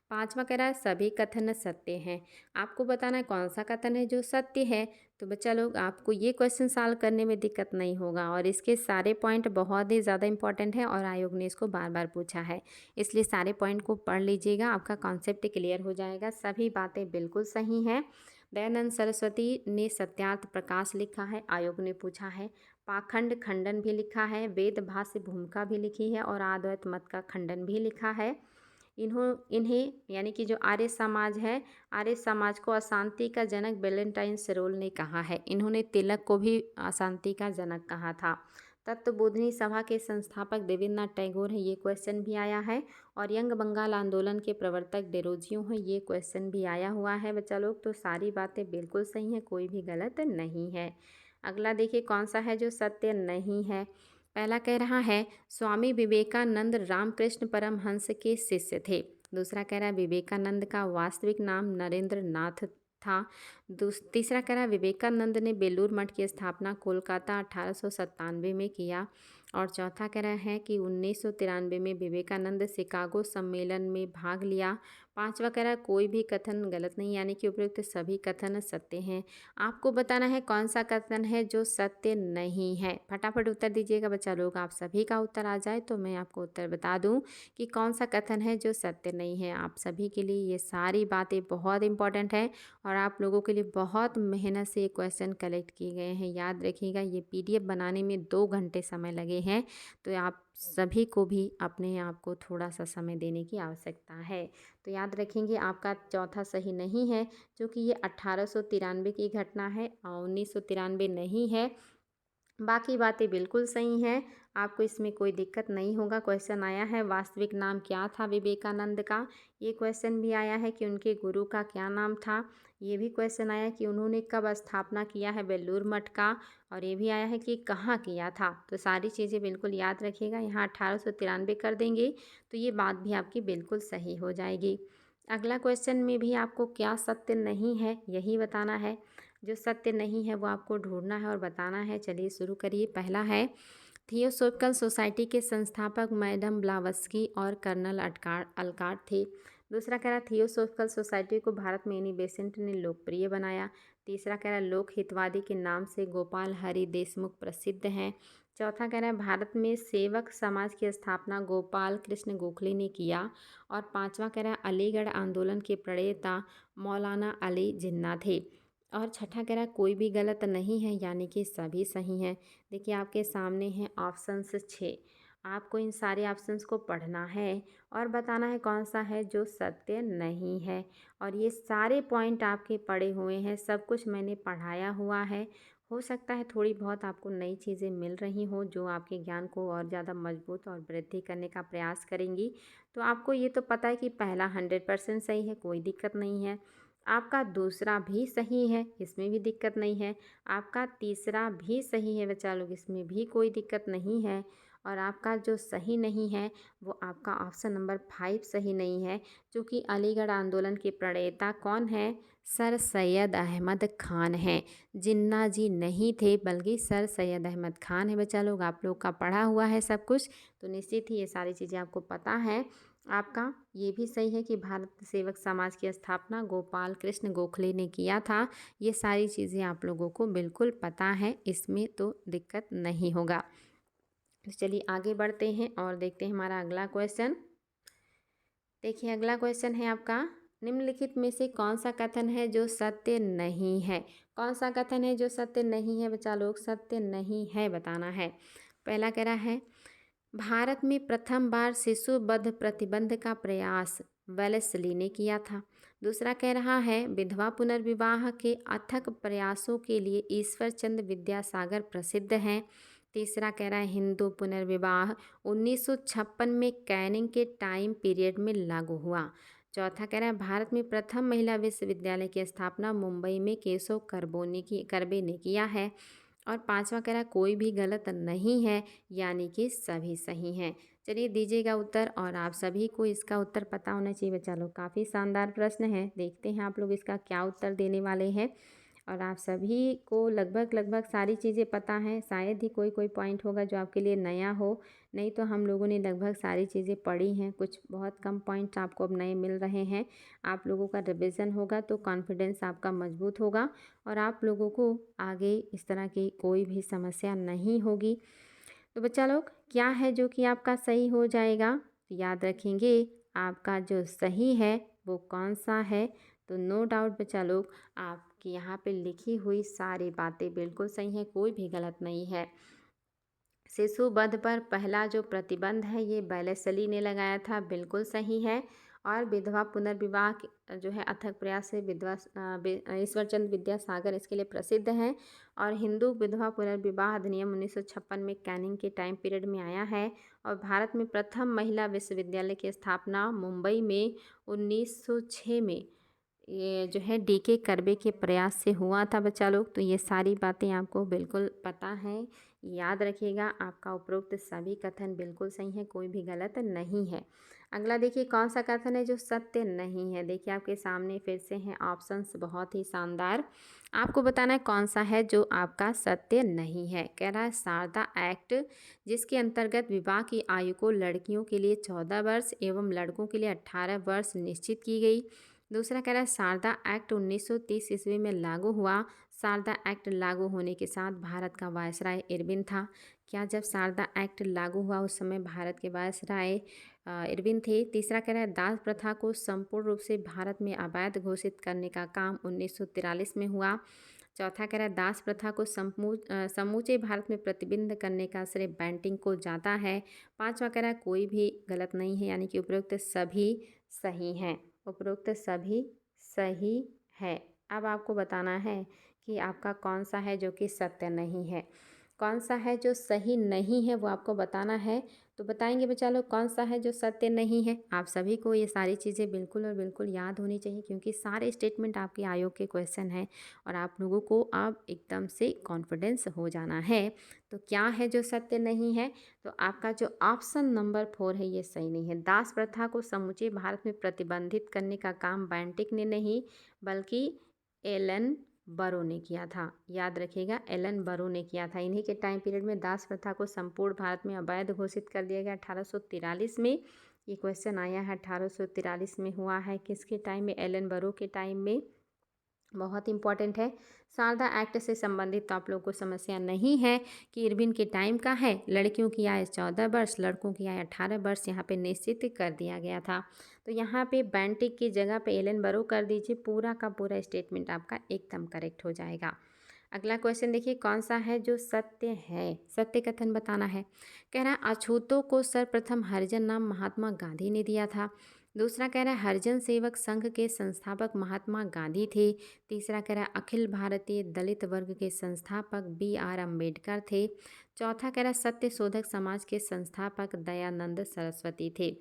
पांचवा कह रहा है सभी कथन सत्य हैं। आपको बताना है कौन सा कथन है जो सत्य है। तो बच्चा लोग आपको ये क्वेश्चन सॉल्व करने में दिक्कत नहीं होगा और इसके सारे पॉइंट बहुत ही ज़्यादा इंपॉर्टेंट है और आयोग ने इसको बार बार पूछा है, इसलिए सारे पॉइंट को पढ़ लीजिएगा, आपका कॉन्सेप्ट क्लियर हो जाएगा। सभी बातें बिल्कुल सही हैं। दयानंद सरस्वती ने सत्यार्थ प्रकाश लिखा है, आयोग ने पूछा है। पाखंड खंडन भी लिखा है, वेद भाष्य भूमिका भी लिखी है और अद्वैत मत का खंडन भी लिखा है। इन्हें यानी कि जो आर्य समाज है, आर्य समाज को अशांति का जनक वैलेंटाइन सरोल ने कहा है। इन्होंने तिलक को भी अशांति का जनक कहा था। तत्वबोधिनी सभा के संस्थापक देवेंद्रनाथ टैगोर हैं, ये क्वेश्चन भी आया है। और यंग बंगाल आंदोलन के प्रवर्तक डेरोजियो हैं, ये क्वेश्चन भी आया हुआ है बच्चा लोग। तो सारी बातें बिल्कुल सही हैं, कोई भी गलत नहीं है। अगला देखिए कौन सा है जो सत्य नहीं है। पहला कह रहा है स्वामी विवेकानंद रामकृष्ण परमहंस के शिष्य थे। दूसरा कह रहा है विवेकानंद का वास्तविक नाम नरेंद्र नाथ था। तीसरा कह रहा है विवेकानंद ने बेलूर मठ की स्थापना कोलकाता 1897 में किया। और चौथा कह रहा है कि 1993 में विवेकानंद शिकागो सम्मेलन में भाग लिया। पांचवा कह रहा है कोई भी कथन गलत नहीं, यानी कि उपयुक्त सभी कथन सत्य हैं। आपको बताना है कौन सा कथन है जो सत्य नहीं है। फटाफट उत्तर दीजिएगा बच्चा लोग। आप सभी का उत्तर आ जाए तो मैं आपको उत्तर बता दूं कि कौन सा कथन है जो सत्य नहीं है। आप सभी के लिए ये सारी बातें बहुत इंपॉर्टेंट है और आप लोगों के लिए बहुत मेहनत से ये क्वेश्चन कलेक्ट किए गए हैं। याद रखिएगा ये PDF बनाने में 2 घंटे समय लगे हैं, तो आप सभी को भी अपने आप को थोड़ा सा समय देने की आवश्यकता है। तो याद रखेंगे आपका चौथा सही नहीं है, क्योंकि ये 1893 की घटना है और 1993 नहीं है। बाकी बातें बिल्कुल सही हैं, आपको इसमें कोई दिक्कत नहीं होगा। क्वेश्चन आया है वास्तविक नाम क्या था विवेकानंद का, ये क्वेश्चन भी आया है कि उनके गुरु का क्या नाम था, ये भी क्वेश्चन आया कि उन्होंने कब स्थापना किया है बेलूर मठ का, और ये भी आया है कि कहाँ किया था। तो सारी चीज़ें बिल्कुल याद रखिएगा। यहाँ 1893 कर देंगे तो ये बात भी आपकी बिल्कुल सही हो जाएगी। अगला क्वेश्चन में भी आपको क्या सत्य नहीं है यही बताना है। जो सत्य नहीं है वो आपको ढूंढना है और बताना है। चलिए शुरू करिए। पहला है थियोसॉफिकल सोसाइटी के संस्थापक मैडम ब्लावस्की और कर्नल अलकाट थे। दूसरा कह रहा थियोसॉफिकल सोसाइटी को भारत में एनी बेसेंट ने लोकप्रिय बनाया। तीसरा कह रहा लोक हितवादी के नाम से गोपाल हरि देशमुख प्रसिद्ध हैं। चौथा कह रहा है भारत में सेवक समाज की स्थापना गोपाल कृष्ण गोखले ने किया। और पांचवा कह रहा है अलीगढ़ आंदोलन के प्रणेता मौलाना अली जिन्ना थे। और छठा कह रहा है कोई भी गलत नहीं है, यानी कि सभी सही हैं। देखिए आपके सामने हैं ऑप्शंस 6। आपको इन सारे ऑप्शंस को पढ़ना है और बताना है कौन सा है जो सत्य नहीं है। और ये सारे पॉइंट आपके पढ़े हुए हैं, सब कुछ मैंने पढ़ाया हुआ है। हो सकता है थोड़ी बहुत आपको नई चीज़ें मिल रही हो जो आपके ज्ञान को और ज़्यादा मजबूत और वृद्धि करने का प्रयास करेंगी। तो आपको ये तो पता है कि पहला 100% सही है, कोई दिक्कत नहीं है। आपका दूसरा भी सही है, इसमें भी दिक्कत नहीं है। आपका तीसरा भी सही है बच्चा लोग, इसमें भी कोई दिक्कत नहीं है। और आपका जो सही नहीं है वो आपका ऑप्शन नंबर 5 सही नहीं है, क्योंकि अलीगढ़ आंदोलन के प्रणेता कौन है? सर सैयद अहमद खान हैं। जिन्ना जी नहीं थे बल्कि सर सैयद अहमद खान है। बच्चा लोग आप लोग का पढ़ा हुआ है सब कुछ, तो निश्चित ही ये सारी चीज़ें आपको पता है। आपका ये भी सही है कि भारत सेवक समाज की स्थापना गोपाल कृष्ण गोखले ने किया था। ये सारी चीज़ें आप लोगों को बिल्कुल पता है, इसमें तो दिक्कत नहीं होगा। तो चलिए आगे बढ़ते हैं और देखते हैं हमारा अगला क्वेश्चन। देखिए अगला क्वेश्चन है आपका निम्नलिखित में से कौन सा कथन है जो सत्य नहीं है। कौन सा कथन है जो सत्य नहीं है बच्चा लोग? सत्य नहीं है बताना है। पहला कह रहा है भारत में प्रथम बार शिशु वध प्रतिबंध का प्रयास वेलेस्ली ने किया था। दूसरा कह रहा है विधवा पुनर्विवाह के अथक प्रयासों के लिए ईश्वर चंद्र विद्यासागर प्रसिद्ध हैं। तीसरा कह रहा है हिंदू पुनर्विवाह 1956 में कैनिंग के टाइम पीरियड में लागू हुआ। चौथा कह रहा है भारत में प्रथम महिला विश्वविद्यालय की स्थापना मुंबई में केशव करबे ने किया है। और पांचवा कह रहा है कोई भी गलत नहीं है, यानी कि सभी सही हैं। चलिए दीजिएगा उत्तर, और आप सभी को इसका उत्तर पता होना चाहिए बच्चा लोग। काफ़ी शानदार प्रश्न है, देखते हैं आप लोग इसका क्या उत्तर देने वाले हैं। और आप सभी को लगभग सारी चीज़ें पता हैं, शायद ही कोई पॉइंट होगा जो आपके लिए नया हो, नहीं तो हम लोगों ने लगभग सारी चीज़ें पढ़ी हैं। कुछ बहुत कम पॉइंट्स आपको अब नए मिल रहे हैं। आप लोगों का रिवीजन होगा तो कॉन्फिडेंस आपका मजबूत होगा और आप लोगों को आगे इस तरह की कोई भी समस्या नहीं होगी। तो बच्चा लोग क्या है जो कि आपका सही हो जाएगा? याद रखेंगे आपका जो सही है वो कौन सा है। तो नो डाउट बच्चा लोग आपकी यहाँ पे लिखी हुई सारी बातें बिल्कुल सही हैं, कोई भी गलत नहीं है। शिशु वध पर पहला जो प्रतिबंध है ये वेलेस्ली ने लगाया था, बिल्कुल सही है। और विधवा पुनर्विवाह जो है अथक प्रयास से ईश्वरचंद विद्यासागर इसके लिए प्रसिद्ध हैं। और हिंदू विधवा पुनर्विवाह अधिनियम 1956 में कैनिंग के टाइम पीरियड में आया है। और भारत में प्रथम महिला विश्वविद्यालय की स्थापना मुंबई में 1906 में ये जो है डीके करबे के प्रयास से हुआ था बच्चा लोग। तो ये सारी बातें आपको बिल्कुल पता हैं, याद रखिएगा। आपका उपरोक्त सभी कथन बिल्कुल सही है, कोई भी गलत नहीं है। अगला देखिए कौन सा कथन है जो सत्य नहीं है। देखिए आपके सामने फिर से हैं ऑप्शंस, बहुत ही शानदार। आपको बताना है कौन सा है जो आपका सत्य नहीं है। कह रहा है शारदा एक्ट, जिसके अंतर्गत विवाह की आयु को लड़कियों के लिए 14 वर्ष एवं लड़कों के लिए 18 वर्ष निश्चित की गई। दूसरा कह रहा है शारदा एक्ट 1930 ईस्वी में लागू हुआ। शारदा एक्ट लागू होने के साथ भारत का वायसराय इरविन था। क्या जब शारदा एक्ट लागू हुआ उस समय भारत के वायसराय इरविन थे। तीसरा कह रहा है दास प्रथा को संपूर्ण रूप से भारत में अवैध घोषित करने का काम 1943 में हुआ। चौथा कह रहा है दास प्रथा को समूचे भारत में प्रतिबंध करने का श्रेय बेंटिंक को जाता है। पांचवा कह रहा है कोई भी गलत नहीं है, यानी कि उपरोक्त सभी सही हैं। उपरोक्त सभी सही है। अब आपको बताना है कि आपका कौन सा है जो कि सत्य नहीं है। कौन सा है जो सही नहीं है वो आपको बताना है। तो बताएंगे बच्चा लोग कौन सा है जो सत्य नहीं है। आप सभी को ये सारी चीज़ें बिल्कुल और बिल्कुल याद होनी चाहिए, क्योंकि सारे स्टेटमेंट आपके आयोग के क्वेश्चन हैं और आप लोगों को अब एकदम से कॉन्फिडेंस हो जाना है। तो क्या है जो सत्य नहीं है। तो आपका जो ऑप्शन नंबर 4 है ये सही नहीं है। दास प्रथा को समूचे भारत में प्रतिबंधित करने का काम बेंटिक ने नहीं बल्कि एलन बरो ने किया था। याद रखिएगा, एलन बरो ने किया था। इन्हीं के टाइम पीरियड में दास प्रथा को संपूर्ण भारत में अवैध घोषित कर दिया गया 1843 में। ये क्वेश्चन आया है 1843 में हुआ है। किसके टाइम में? एलन बरो के टाइम में। बहुत इंपॉर्टेंट है। शारदा एक्ट से संबंधित तो आप लोगों को समस्या नहीं है कि इरविन के टाइम का है। लड़कियों की आयु 14 वर्ष, लड़कों की आयु 18 वर्ष यहाँ पे निश्चित कर दिया गया था। तो यहाँ पे बेंटिक की जगह पे एलन बरो कर दीजिए, पूरा का पूरा स्टेटमेंट आपका एकदम करेक्ट हो जाएगा। अगला क्वेश्चन देखिए कौन सा है जो सत्य है। सत्य कथन बताना है। कह रहा है अछूतों को सर्वप्रथम हरिजन नाम महात्मा गांधी ने दिया था। दूसरा कह रहा है हरिजन सेवक संघ के संस्थापक महात्मा गांधी थे। तीसरा कह रहा है अखिल भारतीय दलित वर्ग के संस्थापक BR अम्बेडकर थे। चौथा कह रहा है सत्य शोधक समाज के संस्थापक दयानंद सरस्वती थे।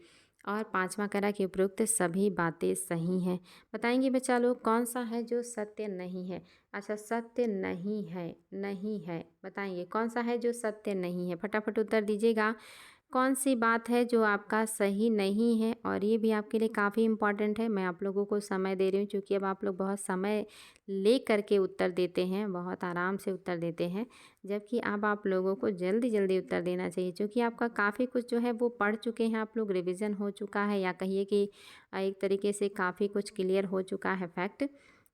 और पांचवा कह रहा है कि उपरोक्त सभी बातें सही हैं। बताएंगे बच्चा लोग कौन सा है जो सत्य नहीं है। अच्छा, सत्य नहीं है, नहीं है, बताएंगे कौन सा है जो सत्य नहीं है। फटाफट उत्तर दीजिएगा। कौन सी बात है जो आपका सही नहीं है। और ये भी आपके लिए काफ़ी इम्पॉर्टेंट है। मैं आप लोगों को समय दे रही हूँ, क्योंकि अब आप लोग बहुत समय ले करके उत्तर देते हैं, बहुत आराम से उत्तर देते हैं, जबकि अब आप लोगों को जल्दी जल्दी उत्तर देना चाहिए, क्योंकि आपका काफ़ी कुछ जो है वो पढ़ चुके हैं आप लोग, रिवीजन हो चुका है, या कहिए कि एक तरीके से काफ़ी कुछ क्लियर हो चुका है फैक्ट।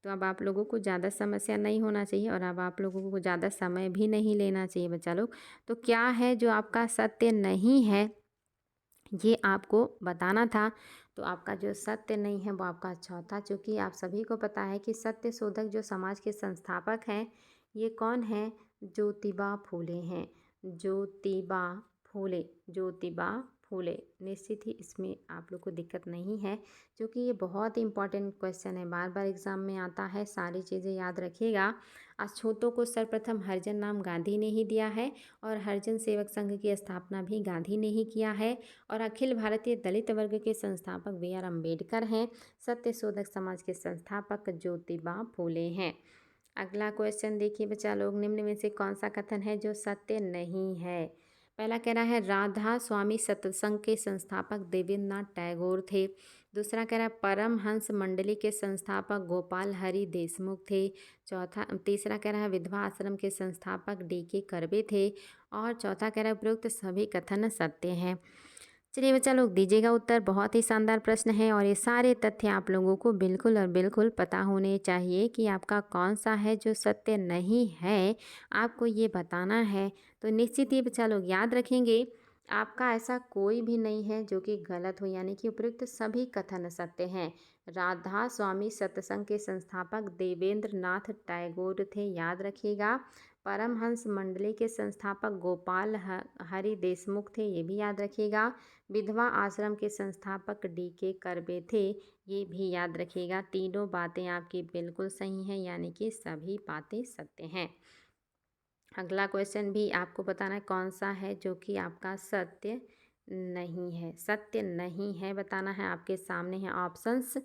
तो अब आप लोगों को ज़्यादा समस्या नहीं होना चाहिए और अब आप लोगों को ज़्यादा समय भी नहीं लेना चाहिए बच्चा लोग। तो क्या है जो आपका सत्य नहीं है, ये आपको बताना था। तो आपका जो सत्य नहीं है वो आपका चौथा, चूँकि आप सभी को पता है कि सत्य शोधक जो समाज के संस्थापक हैं ये कौन है? ज्योतिबा फूले हैं। ज्योतिबा फूले, ज्योतिबा फूले। निश्चित ही इसमें आप लोग को दिक्कत नहीं है, क्योंकि ये बहुत इंपॉर्टेंट क्वेश्चन है, बार बार एग्जाम में आता है। सारी चीज़ें याद रखिएगा। अछूतों को सर्वप्रथम हरिजन नाम गांधी ने ही दिया है और हरिजन सेवक संघ की स्थापना भी गांधी ने ही किया है। और अखिल भारतीय दलित वर्ग के संस्थापक BR अम्बेडकर हैं। सत्य शोधक समाज के संस्थापक ज्योतिबा फूले हैं। अगला क्वेश्चन देखिए बच्चा लोग, निम्न में से कौन सा कथन है जो सत्य नहीं है। पहला कह रहा है राधा स्वामी सत्संग के संस्थापक देवेंद्र नाथ टैगोर थे। दूसरा कह रहा है परमहंस मंडली के संस्थापक गोपाल हरि देशमुख थे। तीसरा कह रहा है विधवा आश्रम के संस्थापक DK करबे थे। और चौथा कह रहा है उपरोक्त सभी कथन सत्य हैं। चलिए बच्चा लोग दीजिएगा उत्तर। बहुत ही शानदार प्रश्न है और ये सारे तथ्य आप लोगों को बिल्कुल और बिल्कुल पता होने चाहिए कि आपका कौन सा है जो सत्य नहीं है, आपको ये बताना है। तो निश्चित ही बच्चा लोग याद रखेंगे, आपका ऐसा कोई भी नहीं है जो कि गलत हो, यानी कि उपयुक्त सभी कथन सत्य हैं। राधा स्वामी सत्संग के संस्थापक देवेंद्र नाथ टैगोर थे, याद रखिएगा। परमहंस मंडली के संस्थापक गोपाल हरि देशमुख थे, ये भी याद रखिएगा। विधवा आश्रम के संस्थापक DK करबे थे, ये भी याद रखिएगा। तीनों बातें आपकी बिल्कुल सही हैं, यानी कि सभी बातें सत्य हैं। अगला क्वेश्चन भी आपको बताना है कौन सा है जो कि आपका सत्य नहीं है। सत्य नहीं है बताना है, आपके सामने है ऑप्शंस।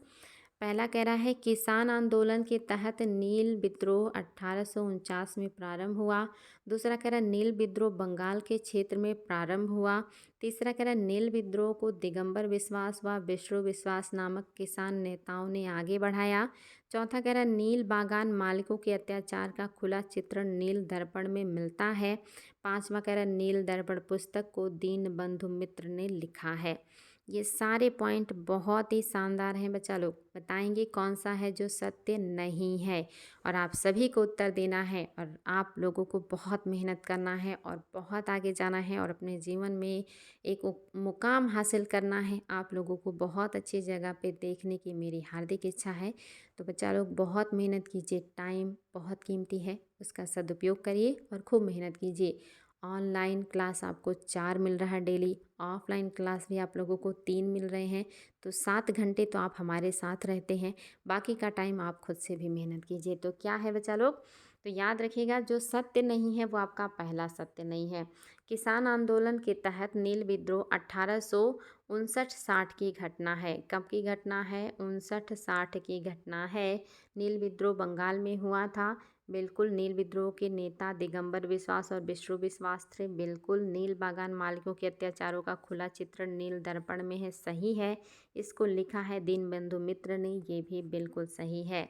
पहला कह रहा है किसान आंदोलन के तहत नील विद्रोह 1849 में प्रारंभ हुआ। दूसरा कह रहा है नील विद्रोह बंगाल के क्षेत्र में प्रारंभ हुआ। तीसरा कह रहा है नील विद्रोह को दिगंबर विश्वास व विष्णु विश्वास नामक किसान नेताओं ने आगे बढ़ाया। चौथा कह रहा है नील बागान मालिकों के अत्याचार का खुला चित्रण नील दर्पण में मिलता है। पांचवा कह रहा है नील दर्पण पुस्तक को दीनबंधु मित्र ने लिखा है। ये सारे पॉइंट बहुत ही शानदार हैं बच्चा लोग। बताएंगे कौन सा है जो सत्य नहीं है, और आप सभी को उत्तर देना है, और आप लोगों को बहुत मेहनत करना है और बहुत आगे जाना है और अपने जीवन में एक मुकाम हासिल करना है। आप लोगों को बहुत अच्छी जगह पे देखने की मेरी हार्दिक इच्छा है। तो बच्चा लोग बहुत मेहनत कीजिए, टाइम बहुत कीमती है, उसका सदुपयोग करिए और खूब मेहनत कीजिए। ऑनलाइन क्लास आपको 4 मिल रहा है डेली, ऑफलाइन क्लास भी आप लोगों को 3 मिल रहे हैं। तो 7 घंटे तो आप हमारे साथ रहते हैं, बाकी का टाइम आप खुद से भी मेहनत कीजिए। तो क्या है बच्चा लोग, तो याद रखिएगा जो सत्य नहीं है वो आपका पहला सत्य नहीं है। किसान आंदोलन के तहत नील विद्रोह 1859-60 की घटना है। कब की घटना है? 59-60 की घटना है। नील विद्रोह बंगाल में हुआ था। बिल्कुल नील विद्रोह के नेता दिगंबर विश्वास और विष्णु विश्वास थे। बिल्कुल नील बागान मालिकों के अत्याचारों का खुला चित्रण नील दर्पण में है, सही है। इसको लिखा है दीनबंधु मित्र ने, ये भी बिल्कुल सही है।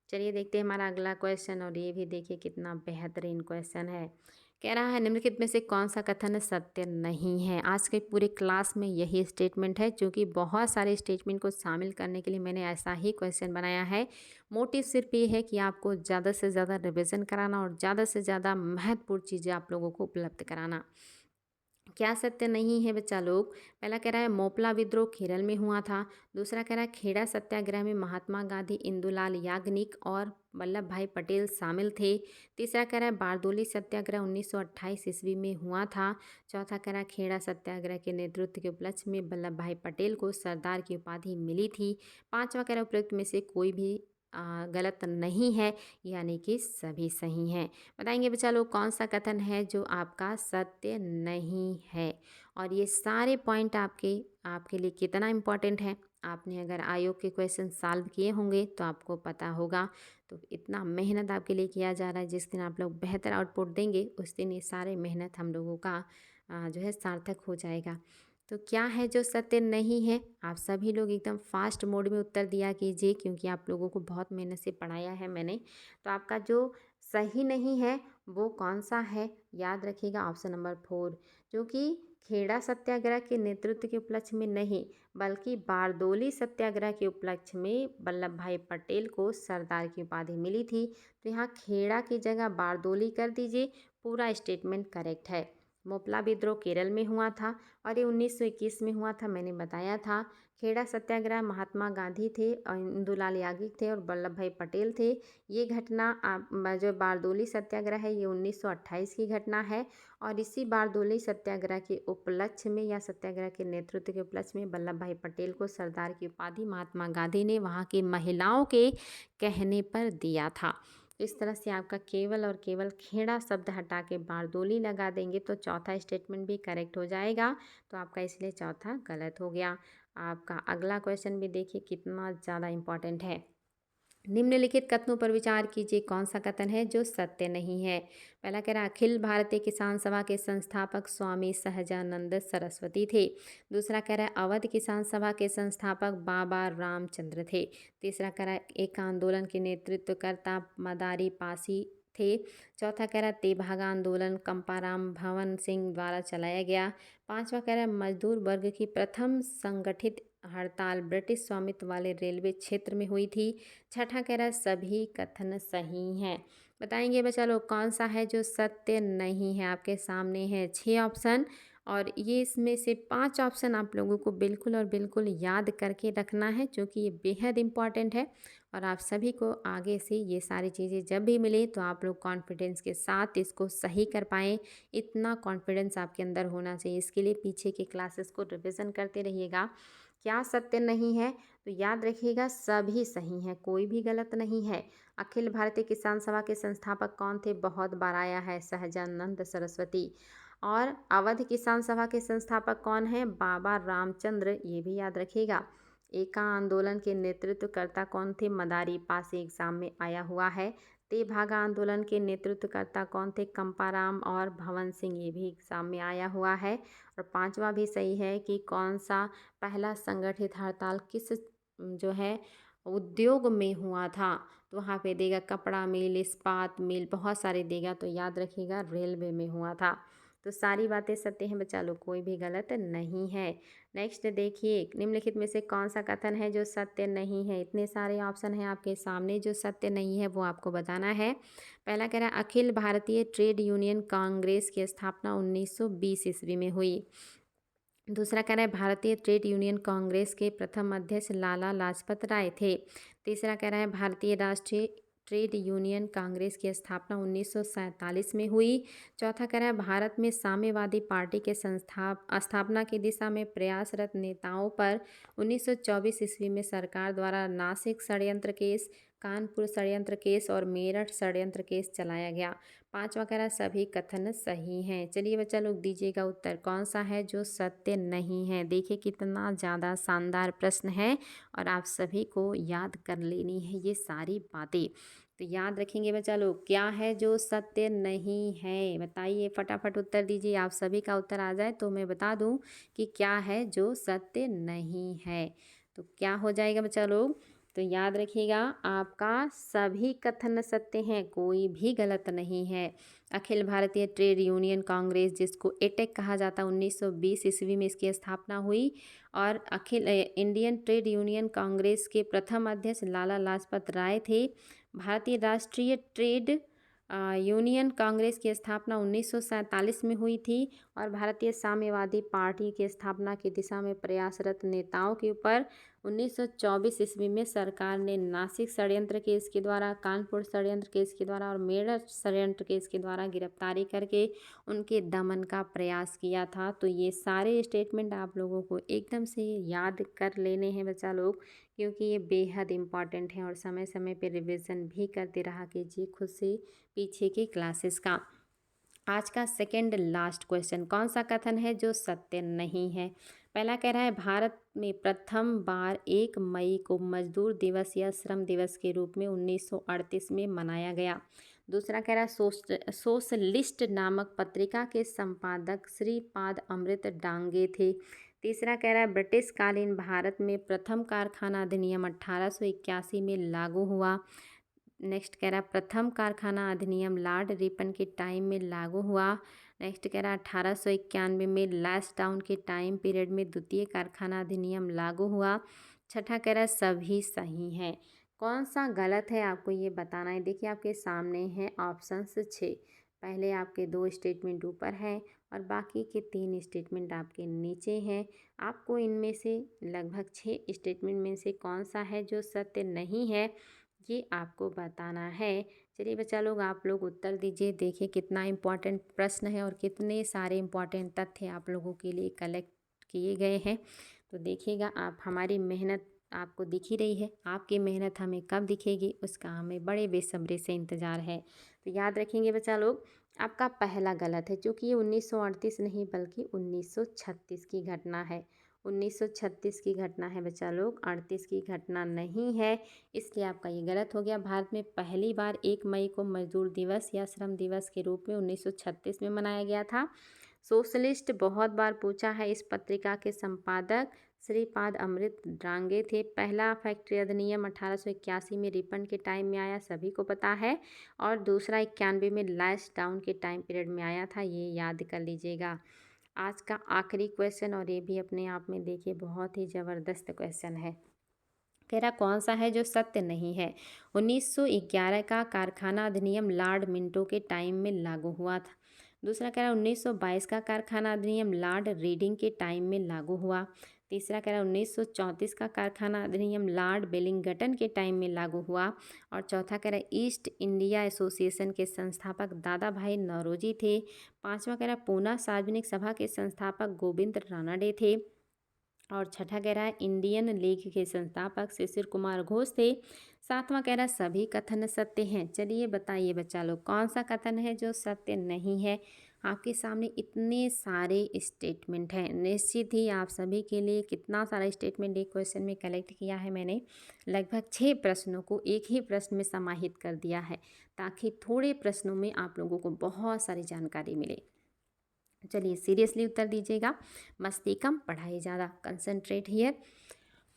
चलिए देखते हैं हमारा अगला क्वेश्चन, और ये भी देखिए कितना बेहतरीन क्वेश्चन है। कह रहा है निम्नलिखित में से कौन सा कथन सत्य नहीं है। आज के पूरे क्लास में यही स्टेटमेंट है, क्योंकि बहुत सारे स्टेटमेंट को शामिल करने के लिए मैंने ऐसा ही क्वेश्चन बनाया है। मोटिव सिर्फ ये है कि आपको ज़्यादा से ज़्यादा रिवीजन कराना और ज़्यादा से ज़्यादा महत्वपूर्ण चीज़ें आप लोगों को उपलब्ध कराना। क्या सत्य नहीं है बच्चा लोग? पहला कह रहा है मोपला विद्रोह केरल में हुआ था। दूसरा कह रहा है खेड़ा सत्याग्रह में महात्मा गांधी, इंदुलाल याग्निक और वल्लभ भाई पटेल शामिल थे। तीसरा कह रहा है बारदोली सत्याग्रह 1928 ईस्वी में हुआ था। चौथा कह रहा है खेड़ा सत्याग्रह के नेतृत्व के उपलक्ष्य में वल्लभ भाई पटेल को सरदार की उपाधि मिली थी। पांचवा कह रहा है उपयुक्त में से कोई भी गलत नहीं है, यानी कि सभी सही हैं। बताएंगे बच्चा लोग कौन सा कथन है जो आपका सत्य नहीं है। और ये सारे पॉइंट आपके लिए कितना इम्पोर्टेंट है, आपने अगर आयोग के क्वेश्चन सॉल्व किए होंगे तो आपको पता होगा। तो इतना मेहनत आपके लिए किया जा रहा है, जिस दिन आप लोग बेहतर आउटपुट देंगे उस दिन ये सारे मेहनत हम लोगों का जो है सार्थक हो जाएगा। तो क्या है जो सत्य नहीं है? आप सभी लोग एकदम फास्ट मोड में उत्तर दिया कीजिए, क्योंकि आप लोगों को बहुत मेहनत से पढ़ाया है मैंने। तो आपका जो सही नहीं है वो कौन सा है? याद रखिएगा ऑप्शन नंबर 4, जो कि खेड़ा सत्याग्रह के नेतृत्व के उपलक्ष्य में नहीं, बल्कि बारदोली सत्याग्रह के उपलक्ष्य में वल्लभ भाई पटेल को सरदार की उपाधि मिली थी। तो यहाँ खेड़ा की जगह बारदोली कर दीजिए, पूरा स्टेटमेंट करेक्ट है। मोपला विद्रोह केरल में हुआ था और ये 1921 में हुआ था, मैंने बताया था। खेड़ा सत्याग्रह महात्मा गांधी थे और इंदुलाल याग्निक थे और वल्लभ भाई पटेल थे। ये घटना जो बारदोली सत्याग्रह है ये 1928 की घटना है, और इसी बारदोली सत्याग्रह के उपलक्ष्य में या सत्याग्रह के नेतृत्व के उपलक्ष्य में वल्लभ भाई पटेल को सरदार की उपाधि महात्मा गांधी ने वहाँ की महिलाओं के कहने पर दिया था। तो इस तरह से आपका केवल और केवल खेड़ा शब्द हटा के बारदोली लगा देंगे तो चौथा स्टेटमेंट भी करेक्ट हो जाएगा। तो आपका इसलिए चौथा गलत हो गया। आपका अगला क्वेश्चन भी देखिए कितना ज़्यादा इम्पॉर्टेंट है। निम्नलिखित कथनों पर विचार कीजिए, कौन सा कथन है जो सत्य नहीं है। पहला कह रहा है अखिल भारतीय किसान सभा के संस्थापक स्वामी सहजानंद सरस्वती थे। दूसरा कह रहा है अवध किसान सभा के संस्थापक बाबा रामचंद्र थे। तीसरा कह रहा है एक आंदोलन के नेतृत्वकर्ता मदारी पासी थे। चौथा कह रहा है तेभागा आंदोलन कंपाराम भवन सिंह द्वारा चलाया गया। पांचवा कह रहा है मजदूर वर्ग की प्रथम संगठित हड़ताल ब्रिटिश स्वामित्व वाले रेलवे क्षेत्र में हुई थी। छठा कह रहा है सभी कथन सही हैं। बताएंगे बच्चा लोग कौन सा है जो सत्य नहीं है। आपके सामने है 6 ऑप्शन, और ये इसमें से 5 ऑप्शन आप लोगों को बिल्कुल और बिल्कुल याद करके रखना है, क्योंकि ये बेहद इम्पॉर्टेंट है। और आप सभी को आगे से ये सारी चीज़ें जब भी मिले तो आप लोग कॉन्फिडेंस के साथ इसको सही कर पाएँ, इतना कॉन्फिडेंस आपके अंदर होना चाहिए। इसके लिए पीछे के क्लासेस को रिविज़न करते रहिएगा। क्या सत्य नहीं है? तो याद रखिएगा सभी सही हैं, कोई भी गलत नहीं है। अखिल भारतीय किसान सभा के संस्थापक कौन थे? बहुत बार आया है, सहजानंद सरस्वती। और अवध किसान सभा के संस्थापक कौन हैं? बाबा रामचंद्र, ये भी याद रखिएगा। एका आंदोलन के नेतृत्वकर्ता कौन थे? मदारी, पास एग्जाम में आया हुआ है। तेभागा आंदोलन के नेतृत्वकर्ता कौन थे? कंपाराम और भवन सिंह, ये भी एग्जाम में आया हुआ है। और पांचवा भी सही है कि कौन सा पहला संगठित हड़ताल किस जो है उद्योग में हुआ था? तो वहाँ पे देगा कपड़ा मिल, इस्पात मिल, बहुत सारे देगा, तो याद रखिएगा रेलवे में हुआ था। तो सारी बातें सत्य हैं बच्चा लोग, कोई भी गलत नहीं है। नेक्स्ट देखिए, निम्नलिखित में से कौन सा कथन है जो सत्य नहीं है? इतने सारे ऑप्शन हैं आपके सामने, जो सत्य नहीं है वो आपको बताना है। पहला कह रहा है अखिल भारतीय ट्रेड यूनियन कांग्रेस की स्थापना 1920 ईस्वी में हुई। दूसरा कह रहा है भारतीय ट्रेड यूनियन कांग्रेस के प्रथम अध्यक्ष लाला लाजपत राय थे। तीसरा कह रहा है भारतीय राष्ट्रीय ट्रेड यूनियन कांग्रेस की स्थापना 1947 में हुई। चौथा कह रहा है भारत में साम्यवादी पार्टी के स्थापना की दिशा में प्रयासरत नेताओं पर 1924 ईस्वी में सरकार द्वारा नासिक षड्यंत्र केस, कानपुर षड्यंत्र केस और मेरठ षड्यंत्र केस चलाया गया। पांचवा कह रहा है सभी कथन सही हैं। चलिए बच्चा लोग दीजिएगा उत्तर, कौन सा है जो सत्य नहीं है? देखिए कितना ज़्यादा शानदार प्रश्न है और आप सभी को याद कर लेनी है ये सारी बातें। तो याद रखेंगे बच्चा लोग, क्या है जो सत्य नहीं है? बताइए, फटाफट उत्तर दीजिए। आप सभी का उत्तर आ जाए तो मैं बता दूं कि क्या है जो सत्य नहीं है। तो क्या हो जाएगा बच्चा लोग? तो याद रखिएगा आपका सभी कथन सत्य हैं, कोई भी गलत नहीं है। अखिल भारतीय ट्रेड यूनियन कांग्रेस, जिसको एटेक कहा जाता है, 1920 ईस्वी में इसकी स्थापना हुई। और अखिल इंडियन ट्रेड यूनियन कांग्रेस के प्रथम अध्यक्ष लाला लाजपत राय थे। भारतीय राष्ट्रीय ट्रेड यूनियन कांग्रेस की स्थापना 1947 में हुई थी। और भारतीय साम्यवादी पार्टी की स्थापना की दिशा में प्रयासरत नेताओं के ऊपर 1924 ईस्वी में सरकार ने नासिक षड्यंत्र केस के द्वारा, कानपुर षड्यंत्र केस के द्वारा और मेरठ षड्यंत्र केस के द्वारा गिरफ्तारी करके उनके दमन का प्रयास किया था। तो ये सारे स्टेटमेंट आप लोगों को एकदम से याद कर लेने हैं बच्चा लोग, क्योंकि ये बेहद इम्पॉर्टेंट है। और समय समय पे रिवीजन भी करते रहा कीजिए खुद से पीछे के क्लासेस का। आज का सेकंड लास्ट क्वेश्चन, कौन सा कथन है जो सत्य नहीं है? पहला कह रहा है भारत में प्रथम बार 1 मई को मजदूर दिवस या श्रम दिवस के रूप में 1938 में मनाया गया। दूसरा कह रहा है सोशलिस्ट नामक पत्रिका के संपादक श्रीपाद अमृत डांगे थे। तीसरा कह रहा है ब्रिटिश कालीन भारत में प्रथम कारखाना अधिनियम 1881 में लागू हुआ। नेक्स्ट कह रहा है प्रथम कारखाना अधिनियम लॉर्ड रिपन के टाइम में लागू हुआ। नेक्स्ट कह रहा है 1891 में लैस डाउन के टाइम पीरियड में द्वितीय कारखाना अधिनियम लागू हुआ। छठा कह रहा है सभी सही हैं। कौन सा गलत है आपको ये बताना है। देखिए आपके सामने हैं ऑप्शंस 6। पहले आपके 2 स्टेटमेंट ऊपर हैं और बाकी के 3 स्टेटमेंट आपके नीचे हैं। आपको इनमें से लगभग 6 स्टेटमेंट में से कौन सा है जो सत्य नहीं है, ये आपको बताना है। चलिए बच्चा लोग आप लोग उत्तर दीजिए। देखिए कितना इम्पोर्टेंट प्रश्न है और कितने सारे इम्पोर्टेंट तथ्य आप लोगों के लिए कलेक्ट किए गए हैं। तो देखिएगा आप, हमारी मेहनत आपको दिख ही रही है। आपकी मेहनत हमें कब दिखेगी उसका हमें बड़े बेसब्री से इंतज़ार है। तो याद रखेंगे बच्चा लोग, आपका पहला गलत है, क्योंकि ये 1938 नहीं बल्कि 1936 की घटना है। 1936 की घटना है बच्चा लोग, 38 की घटना नहीं है, इसलिए आपका ये गलत हो गया। भारत में पहली बार 1 मई को मजदूर दिवस या श्रम दिवस के रूप में 1936 में मनाया गया था। सोशलिस्ट बहुत बार पूछा है। इस पत्रिका के संपादक श्रीपाद अमृत डांगे थे। पहला फैक्ट्री अधिनियम 1881 में रिपन के टाइम में आया, सभी को पता है। और दूसरा 91 में लैस डाउन के टाइम पीरियड में आया था, ये याद कर लीजिएगा। आज का आखिरी क्वेश्चन, और ये भी अपने आप में देखिए बहुत ही ज़बरदस्त क्वेश्चन है। कह रहा कौन सा है जो सत्य नहीं है? 1911 का कारखाना अधिनियम लॉर्ड मिंटो के टाइम में लागू हुआ था। दूसरा कह रहा है 1922 का कारखाना अधिनियम लॉर्ड रीडिंग के टाइम में लागू हुआ। तीसरा कह रहा है 1934 का कारखाना अधिनियम लॉर्ड वेलिंगटन के टाइम में लागू हुआ। और चौथा कह रहा है ईस्ट इंडिया एसोसिएशन के संस्थापक दादा भाई नौरोजी थे। पांचवा कह रहा है पूना सार्वजनिक सभा के संस्थापक गोविंद रानडे थे। और छठा कह रहा है इंडियन लीग के संस्थापक शिशिर कुमार घोष थे। सातवां कह रहा है सभी कथन सत्य हैं। चलिए बताइए बच्चा लोग कौन सा कथन है जो सत्य नहीं है। आपके सामने इतने सारे स्टेटमेंट हैं, निश्चित ही आप सभी के लिए कितना सारा स्टेटमेंट एक क्वेश्चन में कलेक्ट किया है मैंने। लगभग 6 प्रश्नों को एक ही प्रश्न में समाहित कर दिया है ताकि थोड़े प्रश्नों में आप लोगों को बहुत सारी जानकारी मिले। चलिए सीरियसली उत्तर दीजिएगा, मस्ती कम पढ़ाई ज़्यादा, कंसंट्रेट हियर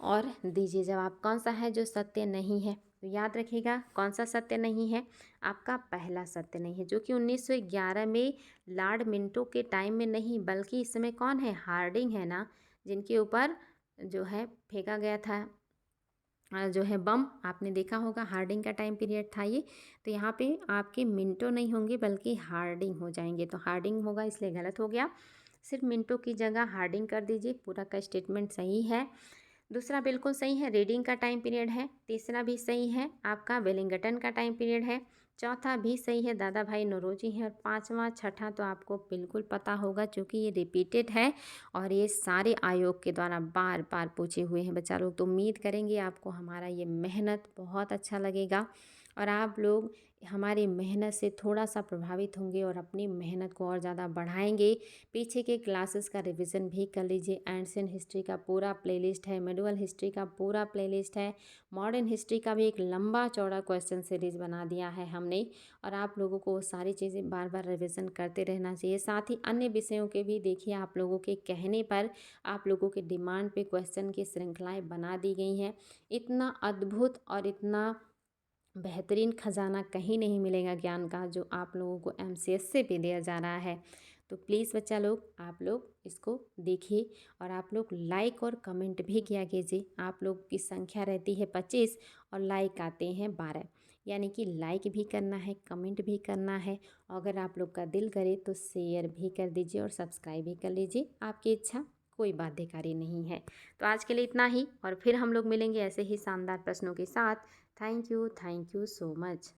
और दीजिए जवाब कौन सा है जो सत्य नहीं है। तो याद रखिएगा कौन सा सत्य नहीं है, आपका पहला सत्य नहीं है जो कि 1911 में लॉर्ड मिंटो के टाइम में नहीं बल्कि इस समय कौन है, हार्डिंग है ना, जिनके ऊपर जो है फेंका गया था जो है बम। आपने देखा होगा हार्डिंग का टाइम पीरियड था ये। तो यहाँ पे आपके मिंटो नहीं होंगे बल्कि हार्डिंग हो जाएंगे, तो हार्डिंग होगा इसलिए गलत हो गया। सिर्फ मिंटो की जगह हार्डिंग कर दीजिए, पूरा का स्टेटमेंट सही है। दूसरा बिल्कुल सही है, रीडिंग का टाइम पीरियड है। तीसरा भी सही है, आपका वेलिंगटन का टाइम पीरियड है। चौथा भी सही है, दादा भाई नौरोजी हैं। और पांचवा छठा तो आपको बिल्कुल पता होगा क्योंकि ये रिपीटेड है और ये सारे आयोग के द्वारा बार बार पूछे हुए हैं बच्चा लोग। तो उम्मीद करेंगे आपको हमारा ये मेहनत बहुत अच्छा लगेगा और आप लोग हमारी मेहनत से थोड़ा सा प्रभावित होंगे और अपनी मेहनत को और ज़्यादा बढ़ाएंगे। पीछे के क्लासेस का रिवीजन भी कर लीजिए। एंशिएंट हिस्ट्री का पूरा प्लेलिस्ट है, मिडिवल हिस्ट्री का पूरा प्लेलिस्ट है, मॉडर्न हिस्ट्री का भी एक लंबा चौड़ा क्वेश्चन सीरीज़ बना दिया है हमने। और आप लोगों को वो सारी चीज़ें बार बार रिवीजन करते रहना चाहिए। साथ ही अन्य विषयों के भी देखिए, आप लोगों के कहने पर, आप लोगों के डिमांड पे क्वेश्चन की श्रृंखलाएँ बना दी गई हैं। इतना अद्भुत और इतना बेहतरीन खजाना कहीं नहीं मिलेगा ज्ञान का जो आप लोगों को एमसीएस से भी दिया जा रहा है। तो प्लीज़ बच्चा लोग आप लोग इसको देखिए और आप लोग लाइक और कमेंट भी किया कीजिए। आप लोग की संख्या रहती है 25 और लाइक आते हैं 12, यानी कि लाइक भी करना है, कमेंट भी करना है। अगर आप लोग का दिल करे तो शेयर भी कर दीजिए और सब्सक्राइब भी कर लीजिए, आपकी इच्छा कोई बाध्यकारी नहीं है। तो आज के लिए इतना ही और फिर हम लोग मिलेंगे ऐसे ही शानदार प्रश्नों के साथ। Thank you so much.